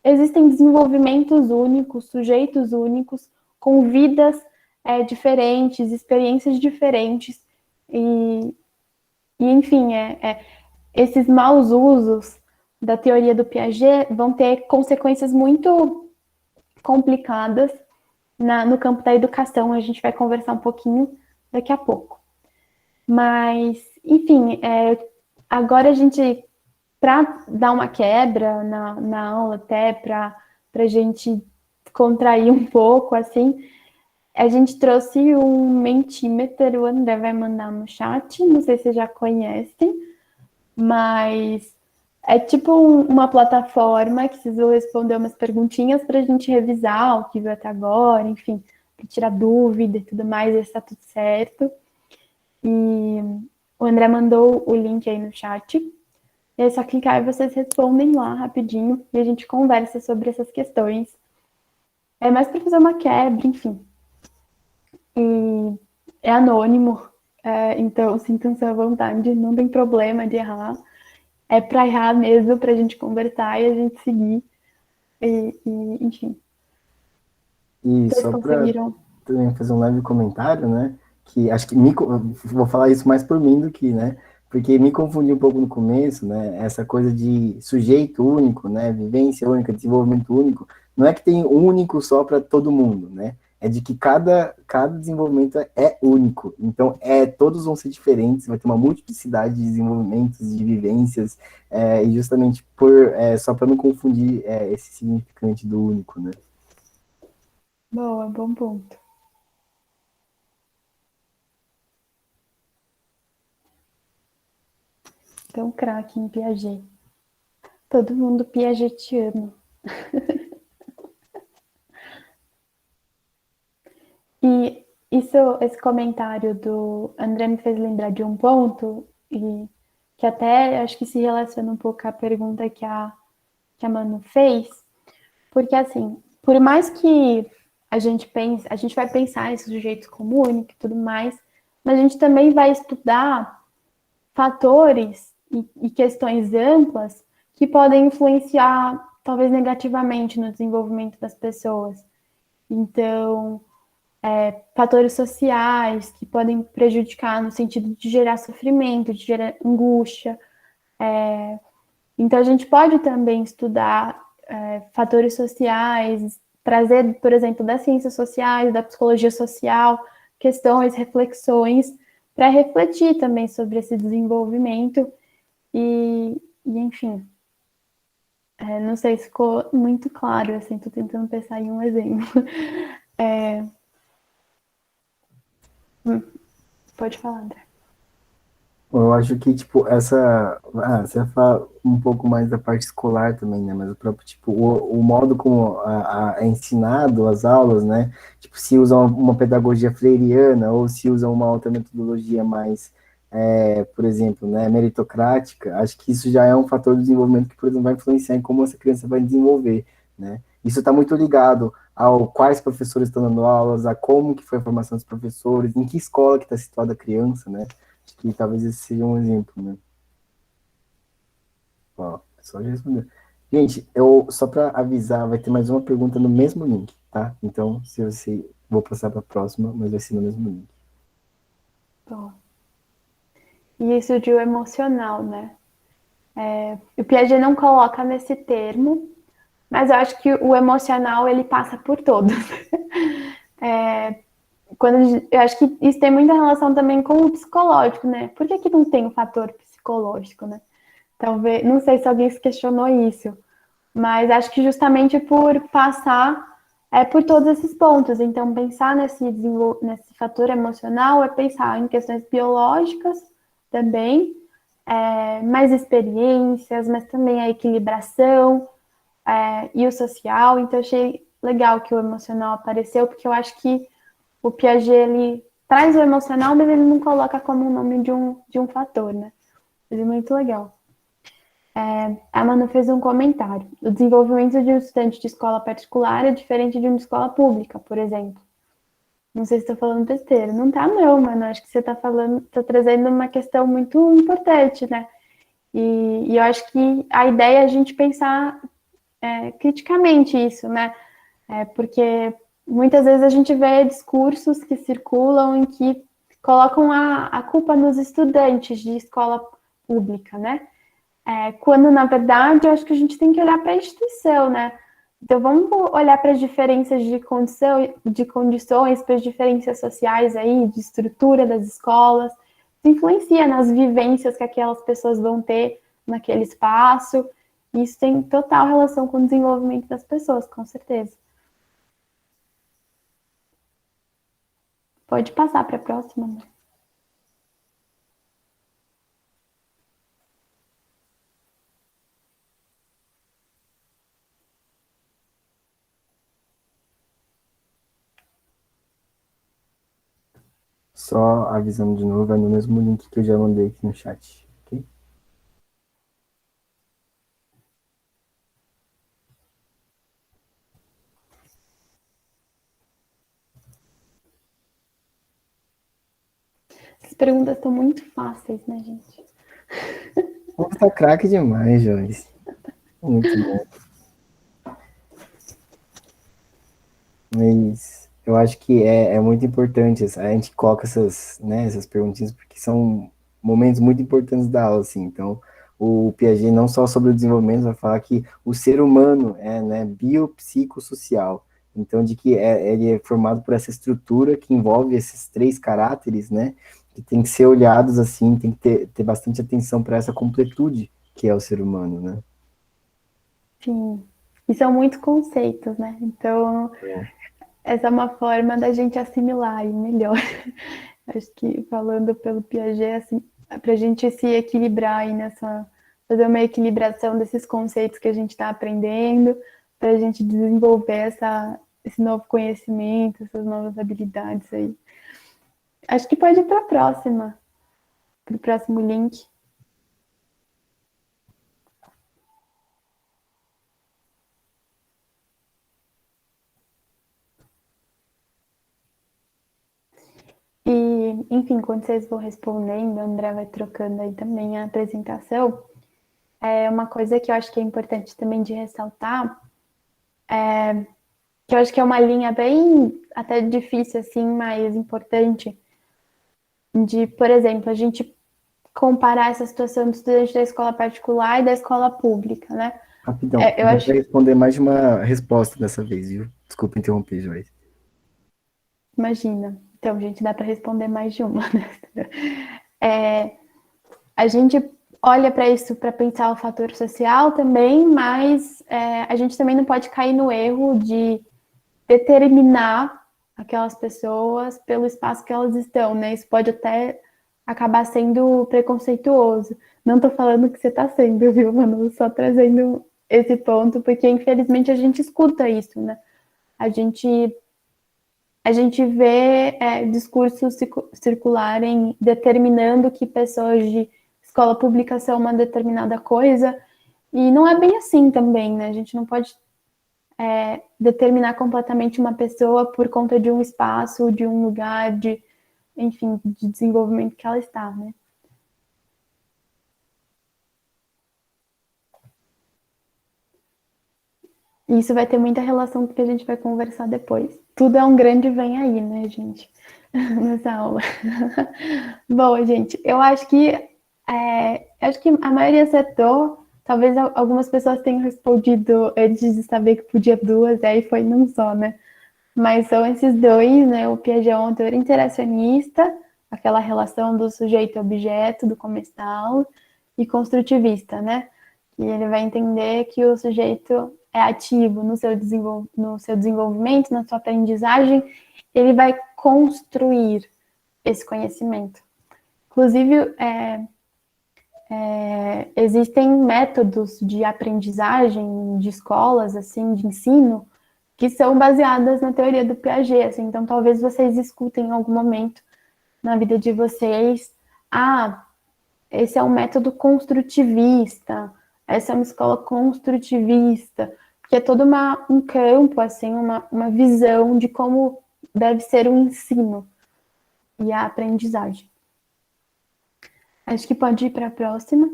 existem desenvolvimentos únicos, sujeitos únicos, com vidas diferentes, experiências diferentes, e enfim, esses maus usos da teoria do Piaget vão ter consequências muito complicadas no campo da educação. A gente vai conversar um pouquinho daqui a pouco. Mas, enfim, agora a gente, para dar uma quebra na aula, até para a gente contrair um pouco, assim, a gente trouxe um Mentimeter, o André vai mandar no chat, não sei se vocês já conhecem, mas é tipo uma plataforma que vocês vão responder umas perguntinhas para a gente revisar o que viu até agora, enfim, para tirar dúvida e tudo mais, ver se está tudo certo. E o André mandou o link aí no chat. E é só clicar e vocês respondem lá rapidinho e a gente conversa sobre essas questões. É mais para fazer uma quebra, enfim. E é anônimo, então sintam-se à vontade, não tem problema de errar. É para errar mesmo, para a gente conversar e a gente seguir. Enfim. E Vocês só para conseguiram? também fazer um leve comentário, né? Que acho que vou falar isso mais por mim do que, né? Porque me confundi um pouco no começo, né? Essa coisa de sujeito único, né? Vivência única, desenvolvimento único. Não é que tem um único só para todo mundo, né? É de que cada desenvolvimento é único. Então, todos vão ser diferentes, vai ter uma multiplicidade de desenvolvimentos, de vivências, e justamente só para não confundir esse significante do único, né? Boa, bom ponto. Então, craque em Piaget. Todo mundo piagetiano. E esse comentário do André me fez lembrar de um ponto, e que até acho que se relaciona um pouco com a pergunta que a a Manu fez, porque, assim, por mais que a gente pense, a gente vai pensar em sujeitos como único e tudo mais, mas a gente também vai estudar fatores e questões amplas que podem influenciar, talvez negativamente, no desenvolvimento das pessoas. Então, fatores sociais que podem prejudicar no sentido de gerar sofrimento, de gerar angústia. Então, a gente pode também estudar fatores sociais, trazer, por exemplo, das ciências sociais, da psicologia social, questões, reflexões, para refletir também sobre esse desenvolvimento e enfim. Não sei se ficou muito claro, assim, estou tentando pensar em um exemplo. Pode falar, André. Eu acho que, tipo, você fala um pouco mais da parte escolar também, né? Mas o próprio, tipo, o modo como é ensinado as aulas, né? Tipo, se usa uma pedagogia freiriana ou se usa uma outra metodologia mais, por exemplo, né, meritocrática, acho que isso já é um fator de desenvolvimento que, por exemplo, vai influenciar em como essa criança vai desenvolver, né? Isso está muito ligado ao quais professores estão dando aulas, a como que foi a formação dos professores, em que escola que está situada a criança, né? Acho que talvez esse seja um exemplo, né? Ó, é só responder. Gente, só para avisar, vai ter mais uma pergunta no mesmo link, tá? Então, se você vou passar para a próxima, mas vai ser no mesmo link. Bom. E isso de o emocional, né? O Piaget não coloca nesse termo, mas eu acho que o emocional ele passa por todos. Eu acho que isso tem muita relação também com o psicológico, né? Por que não tem o fator psicológico, né? Talvez, não sei se alguém se questionou isso, mas acho que justamente por passar por todos esses pontos. Então, pensar nesse fator emocional é pensar em questões biológicas também, mais experiências, mas também a equilibração e o social. Então, achei legal que o emocional apareceu, porque eu acho que o Piaget ele traz o emocional, mas ele não coloca como o nome de um fator, né? Mas é muito legal. A Manu fez um comentário. O desenvolvimento de um estudante de escola particular é diferente de uma escola pública, por exemplo. Não sei se estou falando besteira. Não tá, não, mano. Acho que você está falando, está trazendo uma questão muito importante, né? E eu acho que a ideia é a gente pensar criticamente isso, né? Porque muitas vezes a gente vê discursos que circulam em que colocam a culpa nos estudantes de escola pública, né? Quando, na verdade, eu acho que a gente tem que olhar para a instituição, né? Então, vamos olhar para as diferenças de condições, para as diferenças sociais aí, de estrutura das escolas. Isso influencia nas vivências que aquelas pessoas vão ter naquele espaço. Isso tem total relação com o desenvolvimento das pessoas, com certeza. Pode passar para a próxima, né? Só avisando de novo, é no mesmo link que eu já mandei aqui no chat, ok? Essas perguntas estão muito fáceis, né, gente? Você tá craque demais, Joyce. Muito bom. Mas eu acho que é muito importante, a gente coloca essas perguntinhas porque são momentos muito importantes da aula, assim. Então, o Piaget não só sobre o desenvolvimento, vai falar que o ser humano é, né, biopsicossocial. Então, de que ele é formado por essa estrutura que envolve esses três caráteres, né, que tem que ser olhados assim, tem que ter bastante atenção para essa completude que é o ser humano, né? Sim. E são muitos conceitos, né? Então, essa é uma forma da gente assimilar aí melhor. Acho que falando pelo Piaget, assim, para a gente se equilibrar aí fazer uma equilibração desses conceitos que a gente está aprendendo, para a gente desenvolver esse novo conhecimento, essas novas habilidades aí. Acho que pode ir para a próxima, para o próximo link. enfim, quando vocês vão respondendo, o André vai trocando aí também a apresentação, uma coisa que eu acho que é importante também de ressaltar, que eu acho que é uma linha bem até difícil, assim, mas importante, de, por exemplo, a gente comparar essa situação do estudante da escola particular e da escola pública, né? Rapidão, Eu dá acho, para responder mais de uma resposta dessa vez, viu? Desculpa interromper, Joyce. imagina, então, gente, dá para responder mais de uma, né? A gente olha para isso para pensar o fator social também, mas a gente também não pode cair no erro de determinar aquelas pessoas pelo espaço que elas estão, né? Isso pode até acabar sendo preconceituoso. Não tô falando que você está sendo, viu, Manu? Só trazendo esse ponto, porque infelizmente a gente escuta isso, né? A gente, a gente vê discursos circularem determinando que pessoas de escola pública são uma determinada coisa, e não é bem assim também, né? A gente não pode determinar completamente uma pessoa por conta de um espaço, de um lugar, enfim, de desenvolvimento que ela está, né? E isso vai ter muita relação com o que a gente vai conversar depois. Tudo é um grande vem aí, né, gente? Nessa aula. Bom, gente, eu acho que a maioria acertou. Talvez algumas pessoas tenham respondido antes de saber que podia duas, e aí foi num só, né? Mas são esses dois, né? O Piaget é um autor interacionista, aquela relação do sujeito-objeto, do comensal, e construtivista, né? Que ele vai entender que o sujeito é ativo no seu desenvolvimento, na sua aprendizagem, ele vai construir esse conhecimento. Inclusive, existem métodos de aprendizagem de escolas, assim, de ensino, que são baseadas na teoria do Piaget, assim, então talvez vocês escutem em algum momento na vida de vocês, esse é um método construtivista, essa é uma escola construtivista, que é todo um campo, assim, uma visão de como deve ser o ensino e a aprendizagem. Acho que pode ir para a próxima.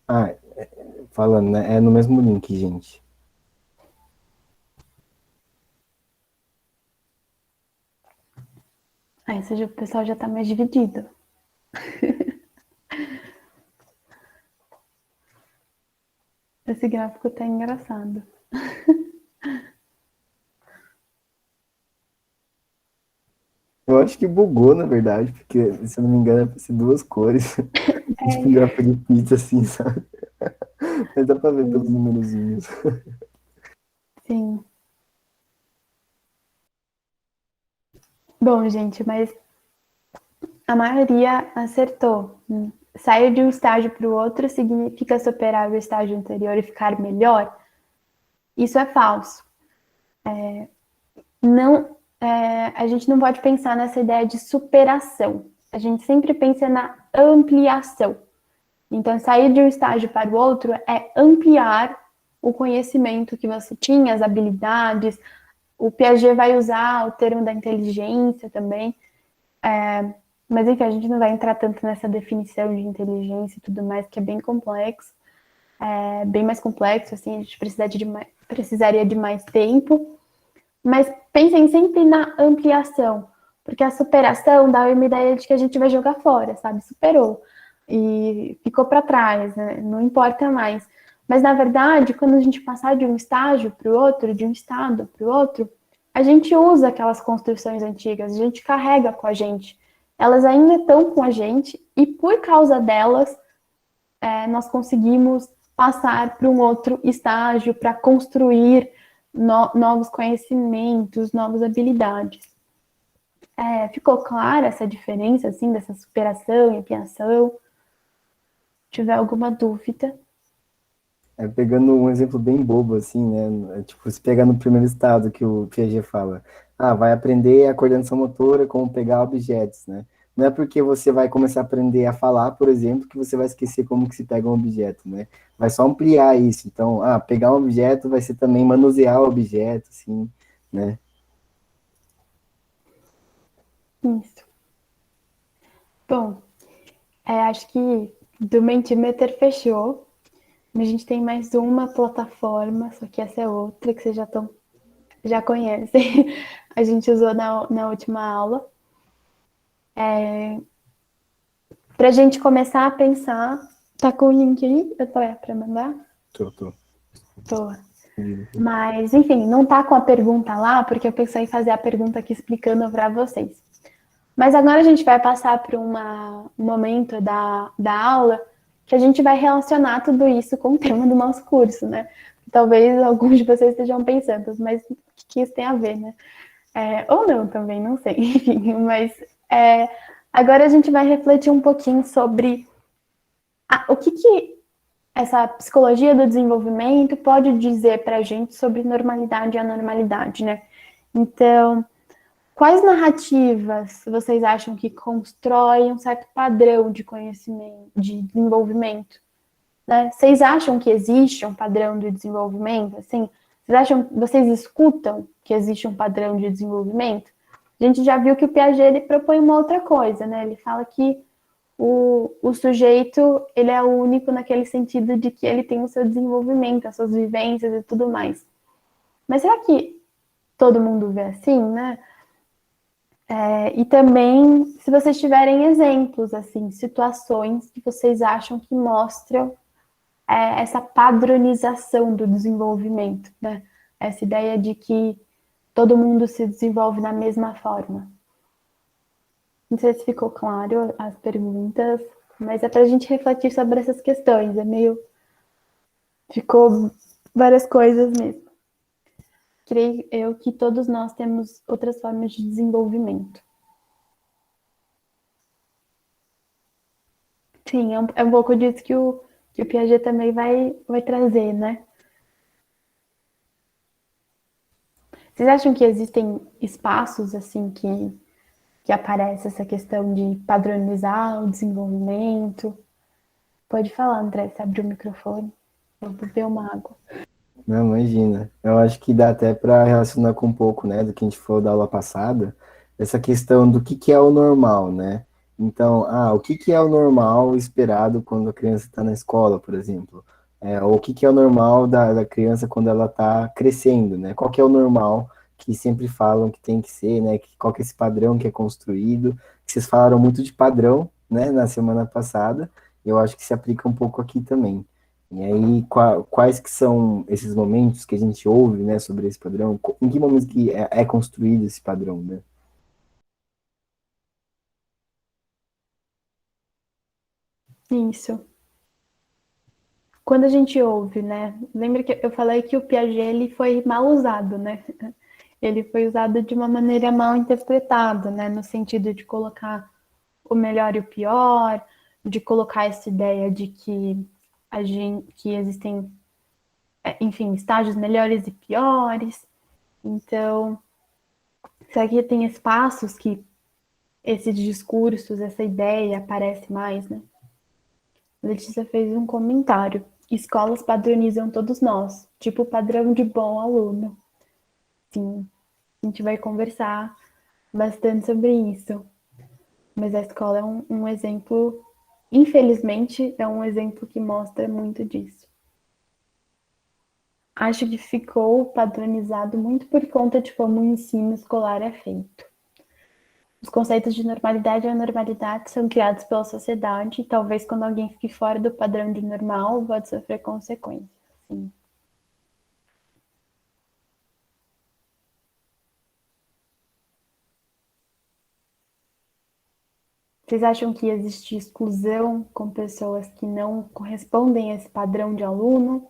Ah, falando, né? É no mesmo link, gente. Aí o pessoal já está mais dividido. Esse gráfico tá engraçado. Eu acho que bugou, na verdade, porque, se eu não me engano, é pra ser duas cores. Tipo um gráfico de pizza, assim, sabe? Mas dá pra ver pelos numerozinhos. Sim. Bom, gente, mas a maioria acertou. Sair de um estágio para o outro significa superar o estágio anterior e ficar melhor? Isso é falso. Não, a gente não pode pensar nessa ideia de superação. A gente sempre pensa na ampliação. Então, sair de um estágio para o outro é ampliar o conhecimento que você tinha, as habilidades. O Piaget vai usar o termo da inteligência também. Mas, enfim, a gente não vai entrar tanto nessa definição de inteligência e tudo mais, que é bem complexo. É bem mais complexo, assim, a gente precisaria de mais tempo. Mas pensem sempre na ampliação, porque a superação dá uma ideia de que a gente vai jogar fora, sabe? Superou e ficou para trás, né? Não importa mais. Mas, na verdade, quando a gente passar de um estágio para o outro, de um estado para o outro, a gente usa aquelas construções antigas, a gente carrega com a gente. Elas ainda estão com a gente e, por causa delas, nós conseguimos passar para um outro estágio, para construir novos conhecimentos, novas habilidades. Ficou clara essa diferença, assim, dessa superação e ampliação? Se tiver alguma dúvida. Pegando um exemplo bem bobo, assim, né? Tipo, se pegar no primeiro estado que o Piaget fala, vai aprender a coordenação motora, como pegar objetos, né? não é porque você vai começar a aprender a falar, por exemplo, que você vai esquecer como que se pega um objeto, né? Vai só ampliar isso. Então, pegar um objeto vai ser também manusear o objeto, assim, né? Isso. Bom, acho que do Mentimeter fechou. A gente tem mais uma plataforma, só que essa é outra que vocês já conhecem. A gente usou na última aula. Para a gente começar a pensar, tá com o link aí? Eu tô para mandar? Tô. Tô. Mas, enfim, não tá com a pergunta lá, porque eu pensei em fazer a pergunta aqui explicando para vocês. Mas agora a gente vai passar para um momento da aula que a gente vai relacionar tudo isso com o tema do nosso curso, né? Talvez alguns de vocês estejam pensando, mas o que isso tem a ver, né? Ou não também, não sei. Enfim, mas agora a gente vai refletir um pouquinho sobre o que essa psicologia do desenvolvimento pode dizer para a gente sobre normalidade e anormalidade, né? Então, quais narrativas vocês acham que constroem um certo padrão de conhecimento, de desenvolvimento? Né? Vocês acham que existe um padrão de desenvolvimento? Assim, vocês escutam que existe um padrão de desenvolvimento? A gente já viu que o Piaget ele propõe uma outra coisa, né? Ele fala que o sujeito ele é único naquele sentido de que ele tem o seu desenvolvimento, as suas vivências e tudo mais. Mas será que todo mundo vê assim, né? E também, se vocês tiverem exemplos, assim, situações que vocês acham que mostram essa padronização do desenvolvimento, né? Essa ideia de que todo mundo se desenvolve da mesma forma. Não sei se ficou claro as perguntas, mas é para a gente refletir sobre essas questões. Ficou várias coisas mesmo. Creio eu que todos nós temos outras formas de desenvolvimento. Sim, é um pouco disso que o Piaget também vai trazer, né? Vocês acham que existem espaços assim que aparece essa questão de padronizar o desenvolvimento? Pode falar, André, você abriu o microfone. Vou beber uma água. Não, imagina. Eu acho que dá até para relacionar com um pouco, né, do que a gente falou da aula passada, essa questão do que é o normal, né? Então, o que é o normal esperado quando a criança está na escola, por exemplo? Ou o que é o normal da criança quando ela está crescendo, né? Qual que é o normal que sempre falam que tem que ser, né? Qual que é esse padrão que é construído? Vocês falaram muito de padrão, né, na semana passada, eu acho que se aplica um pouco aqui também. E aí, quais que são esses momentos que a gente ouve, né, sobre esse padrão? Em que momentos que é construído esse padrão, né? Isso. Quando a gente ouve, né? Lembra que eu falei que o Piaget ele foi mal usado, né? Ele foi usado de uma maneira mal interpretada, né? No sentido de colocar o melhor e o pior, de colocar essa ideia de que existem, enfim, estágios melhores e piores. Então, será que tem espaços que esses discursos, essa ideia aparece mais, né? Letícia fez um comentário. Escolas padronizam todos nós, tipo padrão de bom aluno. Sim, a gente vai conversar bastante sobre isso. Mas a escola é um exemplo, infelizmente, é um exemplo que mostra muito disso. Acho que ficou padronizado muito por conta de como o ensino escolar é feito. Os conceitos de normalidade e anormalidade são criados pela sociedade e talvez quando alguém fique fora do padrão de normal, pode sofrer consequências. Sim. Vocês acham que existe exclusão com pessoas que não correspondem a esse padrão de aluno?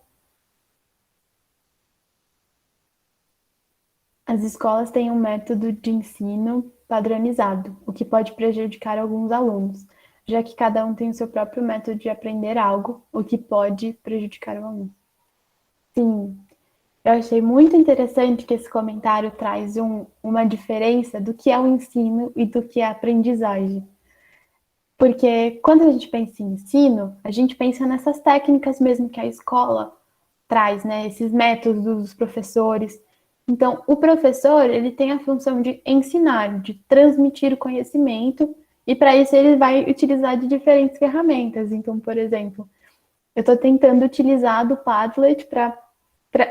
As escolas têm um método de ensino padronizado, o que pode prejudicar alguns alunos, já que cada um tem o seu próprio método de aprender algo, o que pode prejudicar o aluno. Sim, eu achei muito interessante que esse comentário traz uma diferença do que é o ensino e do que é a aprendizagem. Porque quando a gente pensa em ensino, a gente pensa nessas técnicas mesmo que a escola traz, né? Esses métodos dos professores. Então, o professor, ele tem a função de ensinar, de transmitir o conhecimento, e para isso ele vai utilizar de diferentes ferramentas. Então, por exemplo, eu estou tentando utilizar do Padlet para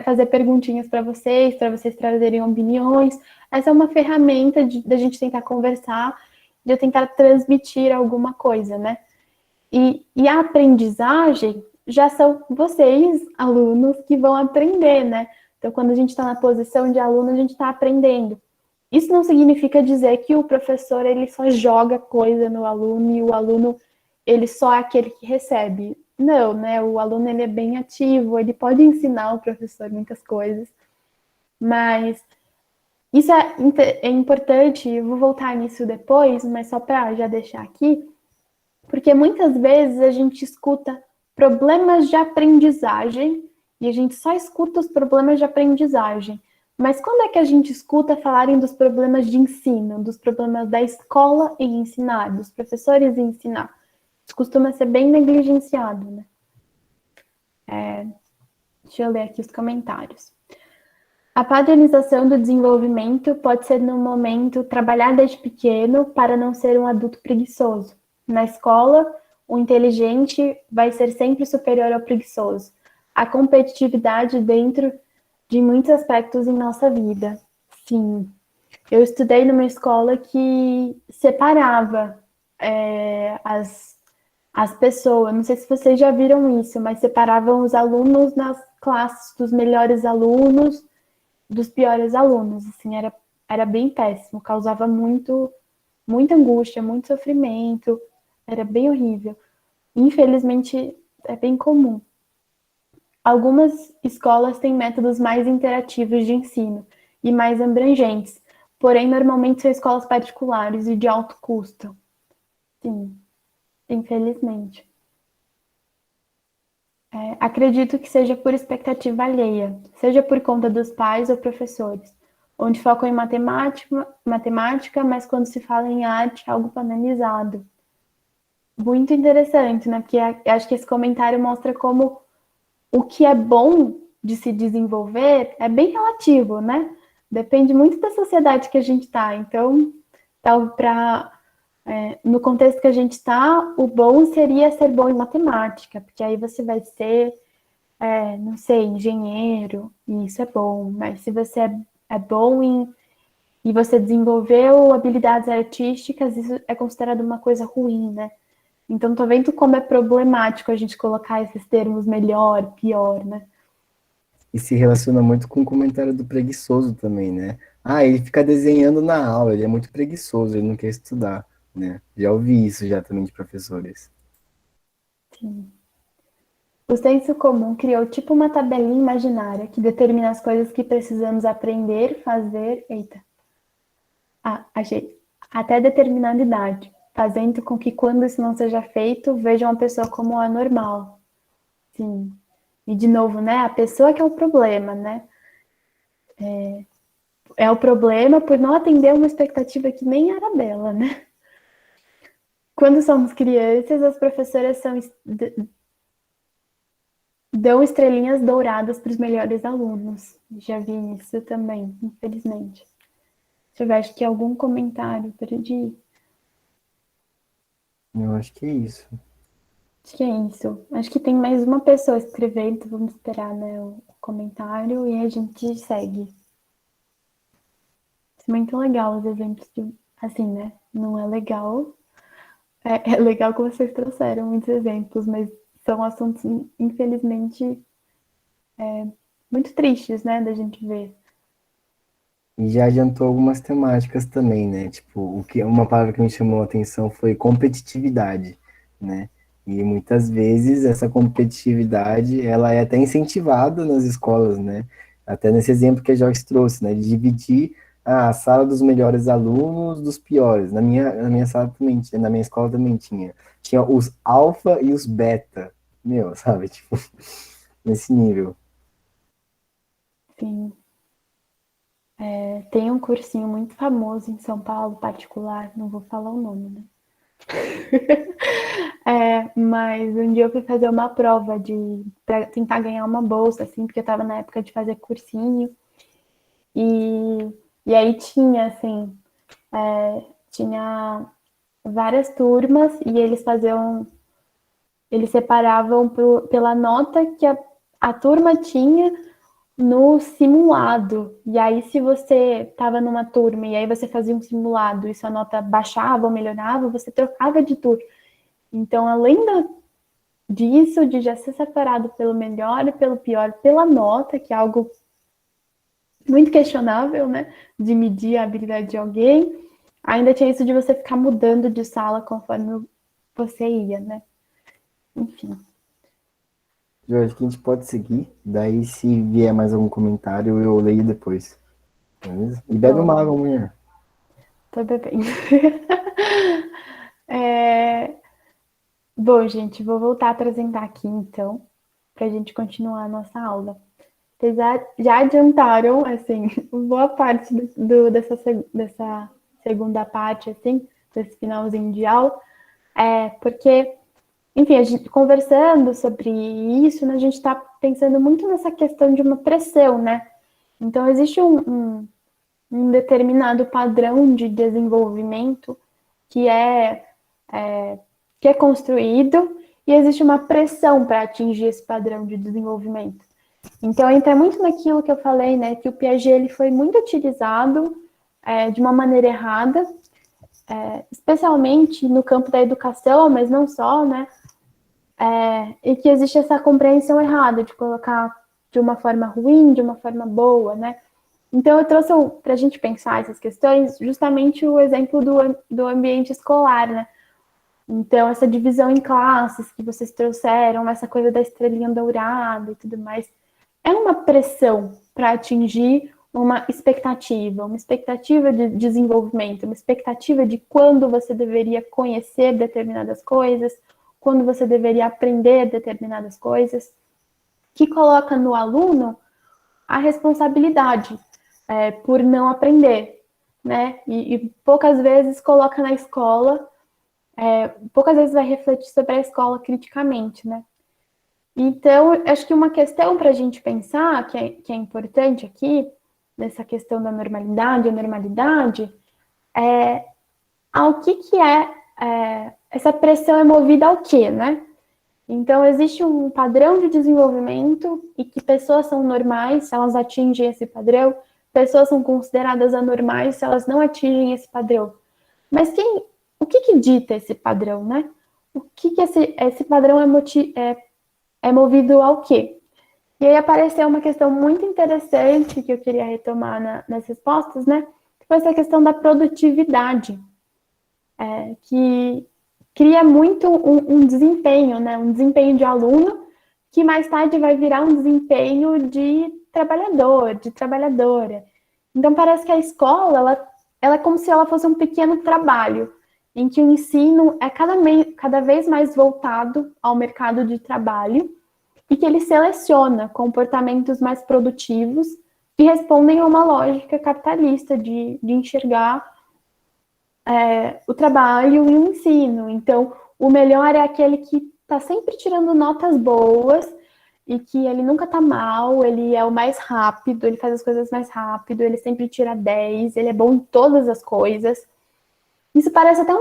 fazer perguntinhas para vocês trazerem opiniões. Essa é uma ferramenta da gente tentar conversar, de eu tentar transmitir alguma coisa, né? E a aprendizagem já são vocês, alunos, que vão aprender, né? Então, quando a gente está na posição de aluno, a gente está aprendendo. Isso não significa dizer que o professor ele só joga coisa no aluno e o aluno ele só é aquele que recebe. Não, né? O aluno ele é bem ativo, ele pode ensinar o professor muitas coisas, mas isso é importante. Eu vou voltar nisso depois, mas só para já deixar aqui, porque muitas vezes a gente escuta problemas de aprendizagem e a gente só escuta os problemas de aprendizagem. Mas quando é que a gente escuta falarem dos problemas de ensino, dos problemas da escola em ensinar, dos professores em ensinar? Isso costuma ser bem negligenciado, né? Deixa eu ler aqui os comentários. A padronização do desenvolvimento pode ser, no momento, trabalhar desde pequeno para não ser um adulto preguiçoso. Na escola, o inteligente vai ser sempre superior ao preguiçoso. A competitividade dentro de muitos aspectos em nossa vida. Sim, eu estudei numa escola que separava as pessoas. Não sei se vocês já viram isso, mas separavam os alunos nas classes dos melhores alunos dos piores alunos, assim, era bem péssimo, causava muita angústia, muito sofrimento, era bem horrível. Infelizmente, é bem comum. Algumas escolas têm métodos mais interativos de ensino e mais abrangentes, porém, normalmente são escolas particulares e de alto custo. Sim, infelizmente. Acredito que seja por expectativa alheia, seja por conta dos pais ou professores, onde focam em matemática, mas quando se fala em arte, é algo banalizado. Muito interessante, né? Porque acho que esse comentário mostra como o que é bom de se desenvolver é bem relativo, né? Depende muito da sociedade que a gente está. Então, no contexto que a gente está, o bom seria ser bom em matemática, porque aí você vai ser não sei, engenheiro, e isso é bom, mas se você é bom e você desenvolveu habilidades artísticas, isso é considerado uma coisa ruim, né? Então, tô vendo como é problemático a gente colocar esses termos melhor, pior, né? E se relaciona muito com o comentário do preguiçoso também, né? Ah, ele fica desenhando na aula, ele é muito preguiçoso, ele não quer estudar, né? Já ouvi isso já também de professores. Sim. O senso comum criou tipo uma tabelinha imaginária que determina as coisas que precisamos aprender, fazer, achei, até determinada idade, fazendo com que quando isso não seja feito, vejam a pessoa como anormal. Sim. E de novo, né? A pessoa que é o problema, né? É o problema por não atender uma expectativa que nem era dela, né? Quando somos crianças, as professoras dão estrelinhas douradas para os melhores alunos. Já vi isso também, infelizmente. Deixa eu ver, acho que algum comentário, perdi. Eu acho que é isso. Acho que é isso. Acho que tem mais uma pessoa escrevendo, então vamos esperar, né, o comentário e a gente segue. É muito legal os exemplos de, assim, né? Não é legal. É legal que vocês trouxeram muitos exemplos, mas são assuntos, infelizmente, muito tristes, né, da gente ver. E já adiantou algumas temáticas também, né? Tipo, uma palavra que me chamou a atenção foi competitividade, né? E muitas vezes essa competitividade, ela é até incentivada nas escolas, né? Até nesse exemplo que a Joyce trouxe, né? De dividir a sala dos melhores alunos dos piores. Na minha sala também tinha, na minha escola também tinha. Tinha os alfa e os beta. Meu, sabe? Tipo, nesse nível. Sim. Tem um cursinho muito famoso em São Paulo, particular, não vou falar o nome, né? Mas um dia eu fui fazer uma prova para tentar ganhar uma bolsa, assim, porque eu estava na época de fazer cursinho. E aí tinha, assim, tinha várias turmas e eles separavam pela nota que a turma tinha no simulado. E aí, se você estava numa turma e aí você fazia um simulado e sua nota baixava ou melhorava, você trocava de turma. Então, além disso, de já ser separado pelo melhor e pelo pior, pela nota, que é algo muito questionável, né? De medir a habilidade de alguém, ainda tinha isso de você ficar mudando de sala conforme você ia, né? Enfim. Eu acho que a gente pode seguir. Daí, se vier mais algum comentário, eu leio depois. Beleza? E bebe uma água, Bom, mulher. tô bebendo. Bom, gente, vou voltar a apresentar aqui, então, para a gente continuar a nossa aula. Vocês já adiantaram, assim, boa parte dessa segunda parte, assim, desse finalzinho de aula, porque, enfim, a gente conversando sobre isso, né, a gente está pensando muito nessa questão de uma pressão, né? Então, existe um determinado padrão de desenvolvimento que que é construído e existe uma pressão para atingir esse padrão de desenvolvimento. Então, entra muito naquilo que eu falei, né, que o Piaget ele foi muito utilizado de uma maneira errada, especialmente no campo da educação, mas não só, né, e que existe essa compreensão errada de colocar de uma forma ruim, de uma forma boa, né. Então, eu trouxe para a gente pensar essas questões justamente o exemplo do ambiente escolar, né. Então, essa divisão em classes que vocês trouxeram, essa coisa da estrelinha dourada e tudo mais, é uma pressão para atingir uma expectativa de desenvolvimento, uma expectativa de quando você deveria conhecer determinadas coisas, quando você deveria aprender determinadas coisas, que coloca no aluno a responsabilidade por não aprender, né? E poucas vezes coloca na escola, poucas vezes vai refletir sobre a escola criticamente, né? Então, acho que uma questão para a gente pensar, que é importante aqui, nessa questão da normalidade, a normalidade, ao que essa pressão é movida ao quê, né? Então, existe um padrão de desenvolvimento e que pessoas são normais se elas atingem esse padrão, pessoas são consideradas anormais se elas não atingem esse padrão. Mas o que dita esse padrão, né? O que esse padrão é movido ao quê? E aí apareceu uma questão muito interessante que eu queria retomar nas respostas, né? Que foi essa questão da produtividade, que cria muito um desempenho, né? Um desempenho de aluno que mais tarde vai virar um desempenho de trabalhador, de trabalhadora. Então parece que a escola, ela é como se ela fosse um pequeno trabalho, em que o ensino é cada vez mais voltado ao mercado de trabalho, e que ele seleciona comportamentos mais produtivos que respondem a uma lógica capitalista de enxergar o trabalho e o ensino. Então, o melhor é aquele que está sempre tirando notas boas e que ele nunca está mal, ele é o mais rápido, ele faz as coisas mais rápido, ele sempre tira 10, ele é bom em todas as coisas. Isso parece até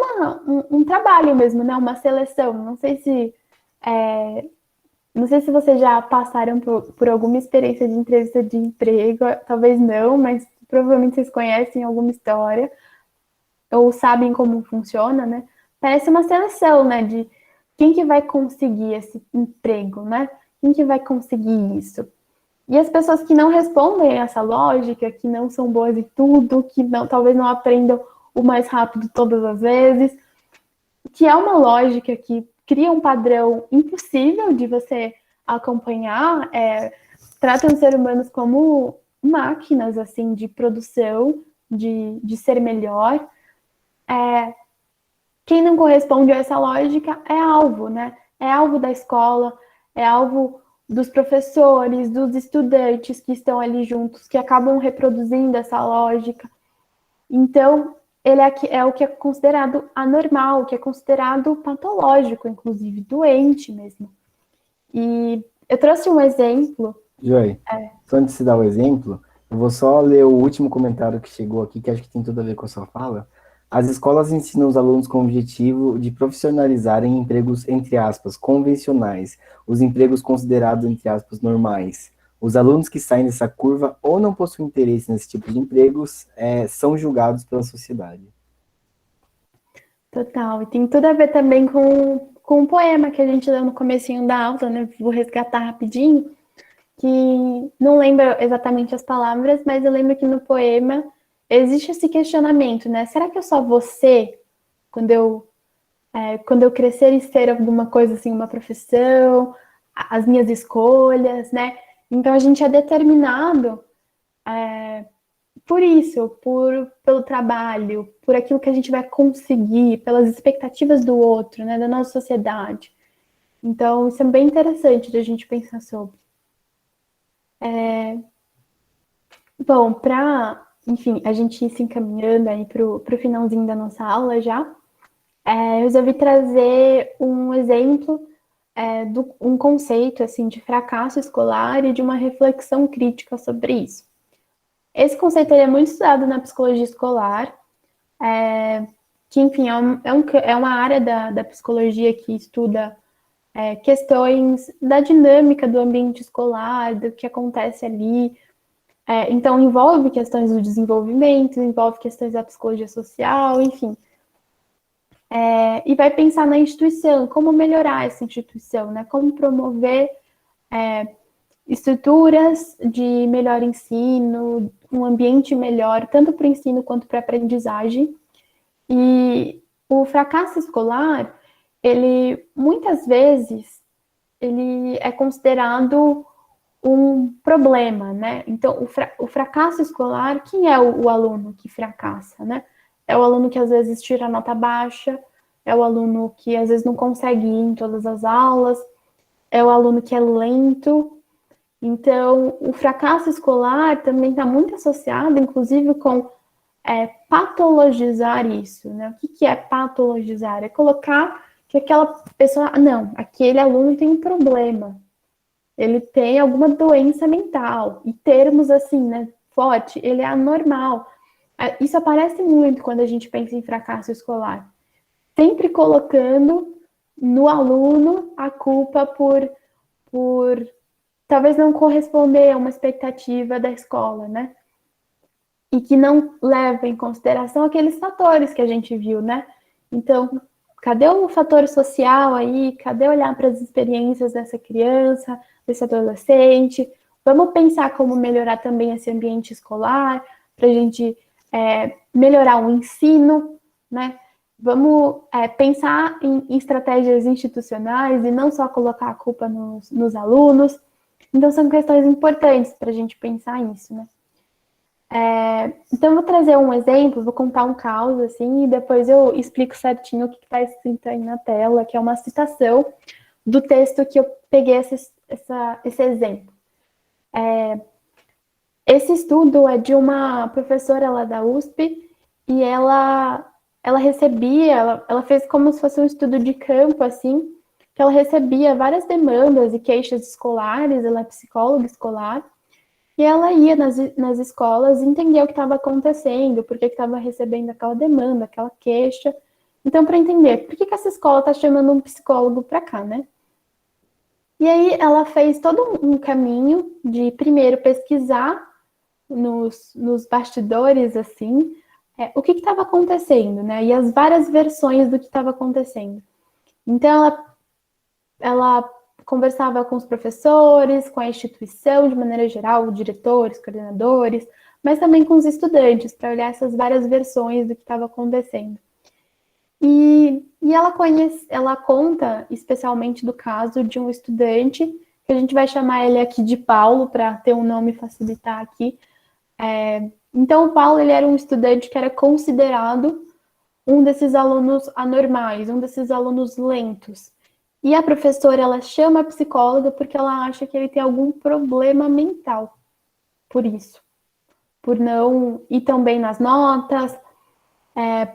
um trabalho mesmo, né? Uma seleção. Não sei se vocês já passaram por alguma experiência de entrevista de emprego, talvez não, mas provavelmente vocês conhecem alguma história ou sabem como funciona, né? Parece uma seleção, né? De quem que vai conseguir esse emprego, né? Quem que vai conseguir isso? E as pessoas que não respondem a essa lógica, que não são boas em tudo, que talvez não aprendam o mais rápido todas as vezes, que é uma lógica que cria um padrão impossível de você acompanhar, tratam os seres humanos como máquinas, assim, de produção, de ser melhor. Quem não corresponde a essa lógica é alvo, né? É alvo da escola, é alvo dos professores, dos estudantes que estão ali juntos, que acabam reproduzindo essa lógica. Então, é o que é considerado anormal, o que é considerado patológico, inclusive, doente mesmo. E eu trouxe um exemplo. Joy, só antes de se dar o exemplo, eu vou só ler o último comentário que chegou aqui, que acho que tem tudo a ver com a sua fala. As escolas ensinam os alunos com o objetivo de profissionalizarem empregos, entre aspas, convencionais, os empregos considerados, entre aspas, normais. Os alunos que saem dessa curva ou não possuem interesse nesse tipo de empregos são julgados pela sociedade. Total, e tem tudo a ver também com um poema que a gente leu no comecinho da aula, né? Vou resgatar rapidinho, que não lembro exatamente as palavras, mas eu lembro que no poema existe esse questionamento, né? Será que eu só vou ser quando eu crescer e ser alguma coisa assim, uma profissão, as minhas escolhas, né? Então a gente é determinado por isso, pelo trabalho, por aquilo que a gente vai conseguir, pelas expectativas do outro, né, da nossa sociedade. Então, isso é bem interessante da gente pensar sobre. Bom, enfim, a gente ir se encaminhando aí para o finalzinho da nossa aula já, eu resolvi trazer um exemplo, um conceito, assim, de fracasso escolar e de uma reflexão crítica sobre isso. Esse conceito ele é muito estudado na psicologia escolar, que, enfim, é uma área da psicologia que estuda questões da dinâmica do ambiente escolar, do que acontece ali. Então, envolve questões do desenvolvimento, envolve questões da psicologia social, enfim. E vai pensar na instituição, como melhorar essa instituição, né? Como promover estruturas de melhor ensino, um ambiente melhor, tanto para o ensino quanto para a aprendizagem. E o fracasso escolar, ele muitas vezes ele é considerado um problema, né? Então, o fracasso escolar, quem é o aluno que fracassa, né? É o aluno que às vezes tira nota baixa, é o aluno que às vezes não consegue ir em todas as aulas, é o aluno que é lento. Então, o fracasso escolar também está muito associado, inclusive, com patologizar isso, né? O que é patologizar? É colocar que aquela pessoa, não, aquele aluno tem um problema, ele tem alguma doença mental, e termos assim, né, forte, ele é anormal. Isso aparece muito quando a gente pensa em fracasso escolar, sempre colocando no aluno a culpa por talvez não corresponder a uma expectativa da escola, né? E que não leva em consideração aqueles fatores que a gente viu, né? Então, cadê o fator social aí? Cadê olhar para as experiências dessa criança, desse adolescente? Vamos pensar como melhorar também esse ambiente escolar, para a gente melhorar o ensino, né? Vamos pensar em estratégias institucionais e não só colocar a culpa nos alunos. Então, são questões importantes para a gente pensar nisso, né? Então, eu vou trazer um exemplo, vou contar um caso, assim, e depois eu explico certinho o que está escrito aí na tela, que é uma citação do texto que eu peguei esse exemplo. Esse estudo é de uma professora lá da USP, e ela recebia, ela fez como se fosse um estudo de campo, assim, que ela recebia várias demandas e queixas escolares, ela é psicóloga escolar, e ela ia nas escolas entender o que estava acontecendo, por que estava recebendo aquela demanda, aquela queixa. Então, para entender, por que essa escola está chamando um psicólogo para cá, né? E aí ela fez todo um caminho de, primeiro, pesquisar nos bastidores, assim, o que estava acontecendo, né? E as várias versões do que estava acontecendo. Então, ela conversava com os professores, com a instituição de maneira geral, diretores, coordenadores, mas também com os estudantes, para olhar essas várias versões do que estava acontecendo. E ela conta especialmente do caso de um estudante, que a gente vai chamar ele aqui de Paulo, para ter um nome e facilitar aqui. Então, o Paulo ele era um estudante que era considerado um desses alunos anormais, um desses alunos lentos. E a professora, ela chama a psicóloga porque ela acha que ele tem algum problema mental por isso. Por não ir tão bem nas notas,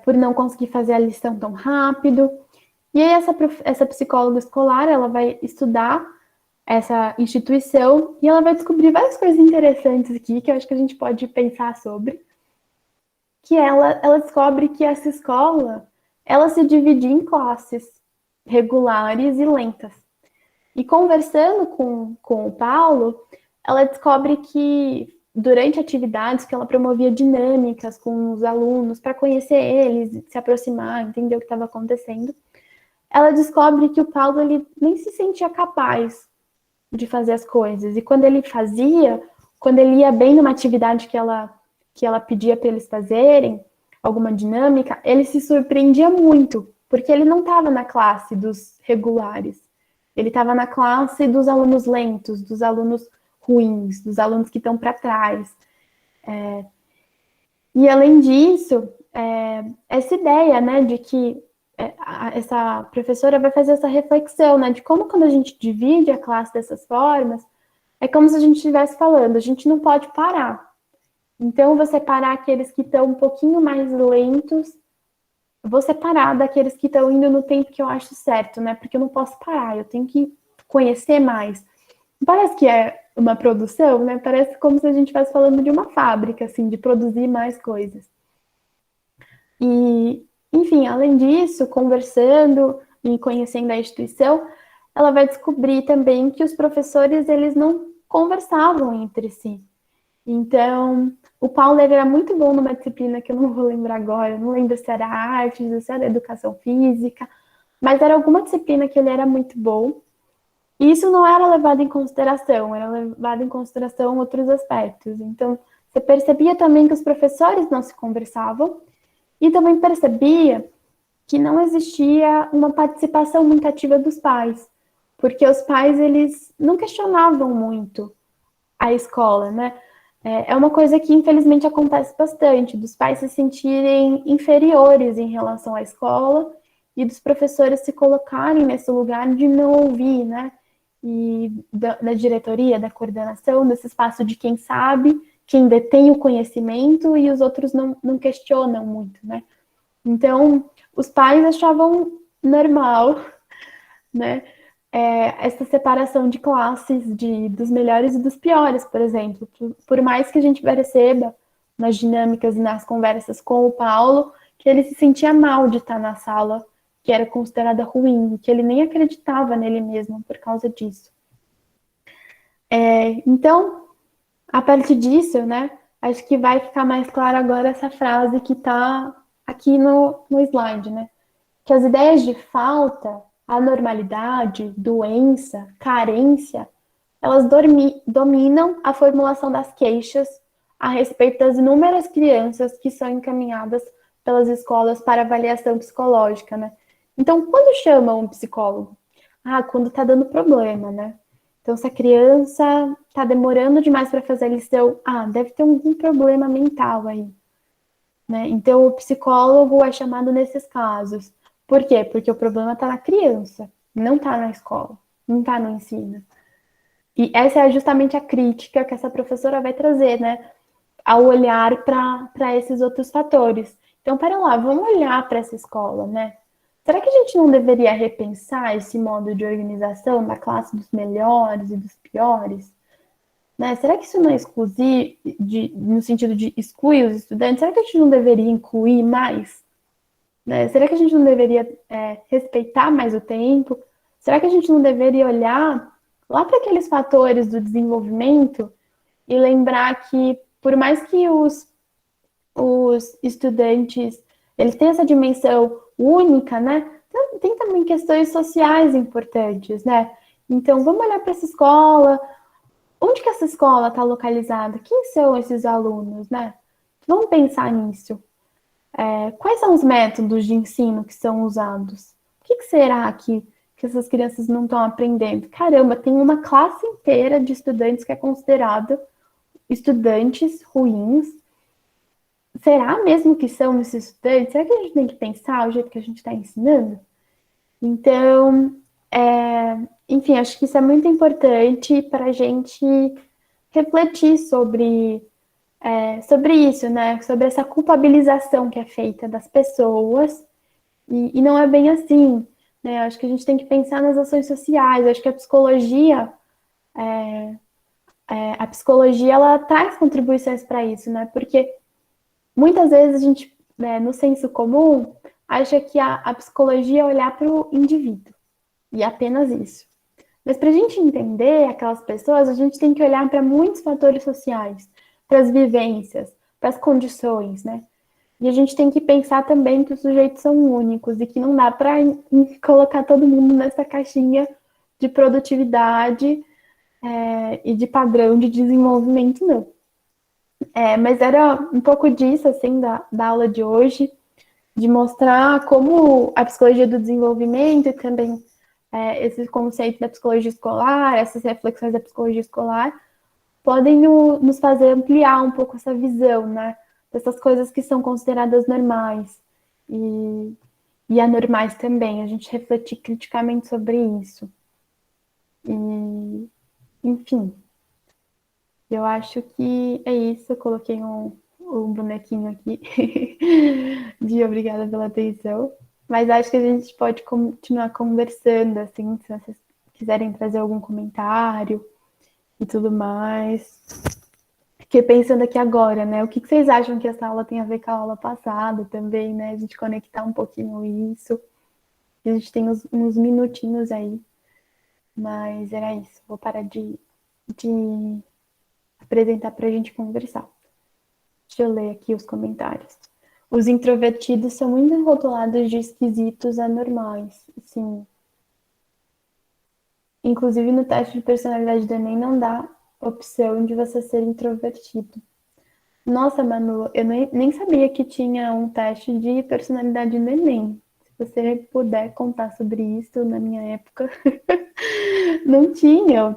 por não conseguir fazer a lição tão rápido. E aí essa psicóloga escolar, ela vai estudar essa instituição e ela vai descobrir várias coisas interessantes aqui que eu acho que a gente pode pensar sobre. Que ela descobre que essa escola, ela se dividia em classes regulares e lentas. E conversando com o Paulo, ela descobre que durante atividades que ela promovia dinâmicas com os alunos para conhecer eles, se aproximar, entender o que estava acontecendo, ela descobre que o Paulo ele nem se sentia capaz de fazer as coisas. E quando ele fazia, quando ele ia bem numa atividade que ela pedia para eles fazerem, alguma dinâmica, ele se surpreendia muito, porque ele não estava na classe dos regulares. Ele estava na classe dos alunos lentos, dos alunos ruins, dos alunos que estão para trás. E, além disso, essa ideia, né, de que essa professora vai fazer essa reflexão, né, de como quando a gente divide a classe dessas formas, é como se a gente estivesse falando, a gente não pode parar. Então, eu vou separar aqueles que estão um pouquinho mais lentos, vou separar daqueles que estão indo no tempo que eu acho certo, né, porque eu não posso parar, eu tenho que conhecer mais. Parece que é uma produção, né, parece como se a gente estivesse falando de uma fábrica, assim, de produzir mais coisas. E, enfim, além disso, conversando e conhecendo a instituição, ela vai descobrir também que os professores, eles não conversavam entre si. Então, o Paulo era muito bom numa disciplina que eu não vou lembrar agora, eu não lembro se era artes, se era educação física, mas era alguma disciplina que ele era muito bom. E isso não era levado em consideração, era levado em consideração outros aspectos. Então, você percebia também que os professores não se conversavam e também percebia que não existia uma participação muito ativa dos pais, porque os pais, eles não questionavam muito a escola, né? É uma coisa que, infelizmente, acontece bastante, dos pais se sentirem inferiores em relação à escola e dos professores se colocarem nesse lugar de não ouvir, né? E da diretoria, da coordenação, desse espaço de quem sabe, quem detém o conhecimento e os outros não questionam muito, né? Então, os pais achavam normal, né? Essa separação de classes, dos melhores e dos piores, por exemplo. Por mais que a gente perceba nas dinâmicas e nas conversas com o Paulo, que ele se sentia mal de estar na sala que era considerada ruim, que ele nem acreditava nele mesmo por causa disso. Então, a partir disso, né, acho que vai ficar mais clara agora essa frase que está aqui no slide, né? Que as ideias de falta, anormalidade, doença, carência, elas dominam a formulação das queixas a respeito das inúmeras crianças que são encaminhadas pelas escolas para avaliação psicológica, né? Então, quando chamam um psicólogo? Quando tá dando problema, né? Então, se a criança tá demorando demais para fazer a lição, deve ter algum problema mental aí, né? Então, o psicólogo é chamado nesses casos. Por quê? Porque o problema está na criança, não está na escola, não está no ensino. E essa é justamente a crítica que essa professora vai trazer, né? Ao olhar para esses outros fatores. Então, pera lá, vamos olhar para essa escola, né? Será que a gente não deveria repensar esse modo de organização da classe dos melhores e dos piores? Né? Será que isso não é exclusivo, no sentido de excluir os estudantes? Será que a gente não deveria incluir mais? Né? Será que a gente não deveria respeitar mais o tempo? Será que a gente não deveria olhar lá para aqueles fatores do desenvolvimento e lembrar que, por mais que os estudantes eles têm essa dimensão única, né? Tem também questões sociais importantes, né? Então, vamos olhar para essa escola. Onde que essa escola está localizada? Quem são esses alunos, né? Vamos pensar nisso. Quais são os métodos de ensino que são usados? O que será que essas crianças não estão aprendendo? Caramba, tem uma classe inteira de estudantes que é considerada estudantes ruins. Será mesmo que são esses estudantes? Será que a gente tem que pensar o jeito que a gente está ensinando? Então, enfim, acho que isso é muito importante para a gente refletir sobre sobre isso, né? Sobre essa culpabilização que é feita das pessoas, e não é bem assim, né? Acho que a gente tem que pensar nas ações sociais. Acho que a psicologia ela traz contribuições para isso, né? Porque muitas vezes a gente, né, no senso comum, acha que a psicologia é olhar para o indivíduo, e apenas isso. Mas para a gente entender aquelas pessoas, a gente tem que olhar para muitos fatores sociais, para as vivências, para as condições, né? E a gente tem que pensar também que os sujeitos são únicos e que não dá para colocar todo mundo nessa caixinha de produtividade e de padrão de desenvolvimento, não. Mas era um pouco disso, assim, da aula de hoje, de mostrar como a psicologia do desenvolvimento e também esse conceito da psicologia escolar, essas reflexões da psicologia escolar, podem nos fazer ampliar um pouco essa visão, né? Dessas coisas que são consideradas normais e anormais também. A gente refletir criticamente sobre isso. E, enfim, eu acho que é isso. Eu coloquei um bonequinho aqui de obrigada pela atenção. Mas acho que a gente pode continuar conversando, assim, se vocês quiserem trazer algum comentário e tudo mais. Fiquei pensando aqui agora, né? O que vocês acham que essa aula tem a ver com a aula passada também, né? A gente conectar um pouquinho isso. A gente tem uns minutinhos aí. Mas era isso. Vou parar de apresentar para a gente conversar. Deixa eu ler aqui os comentários. Os introvertidos são muito rotulados de esquisitos anormais. Sim. Inclusive no teste de personalidade do Enem não dá opção de você ser introvertido. Nossa, Manu, eu nem sabia que tinha um teste de personalidade no Enem. Se você puder contar sobre isso, na minha época, não tinha.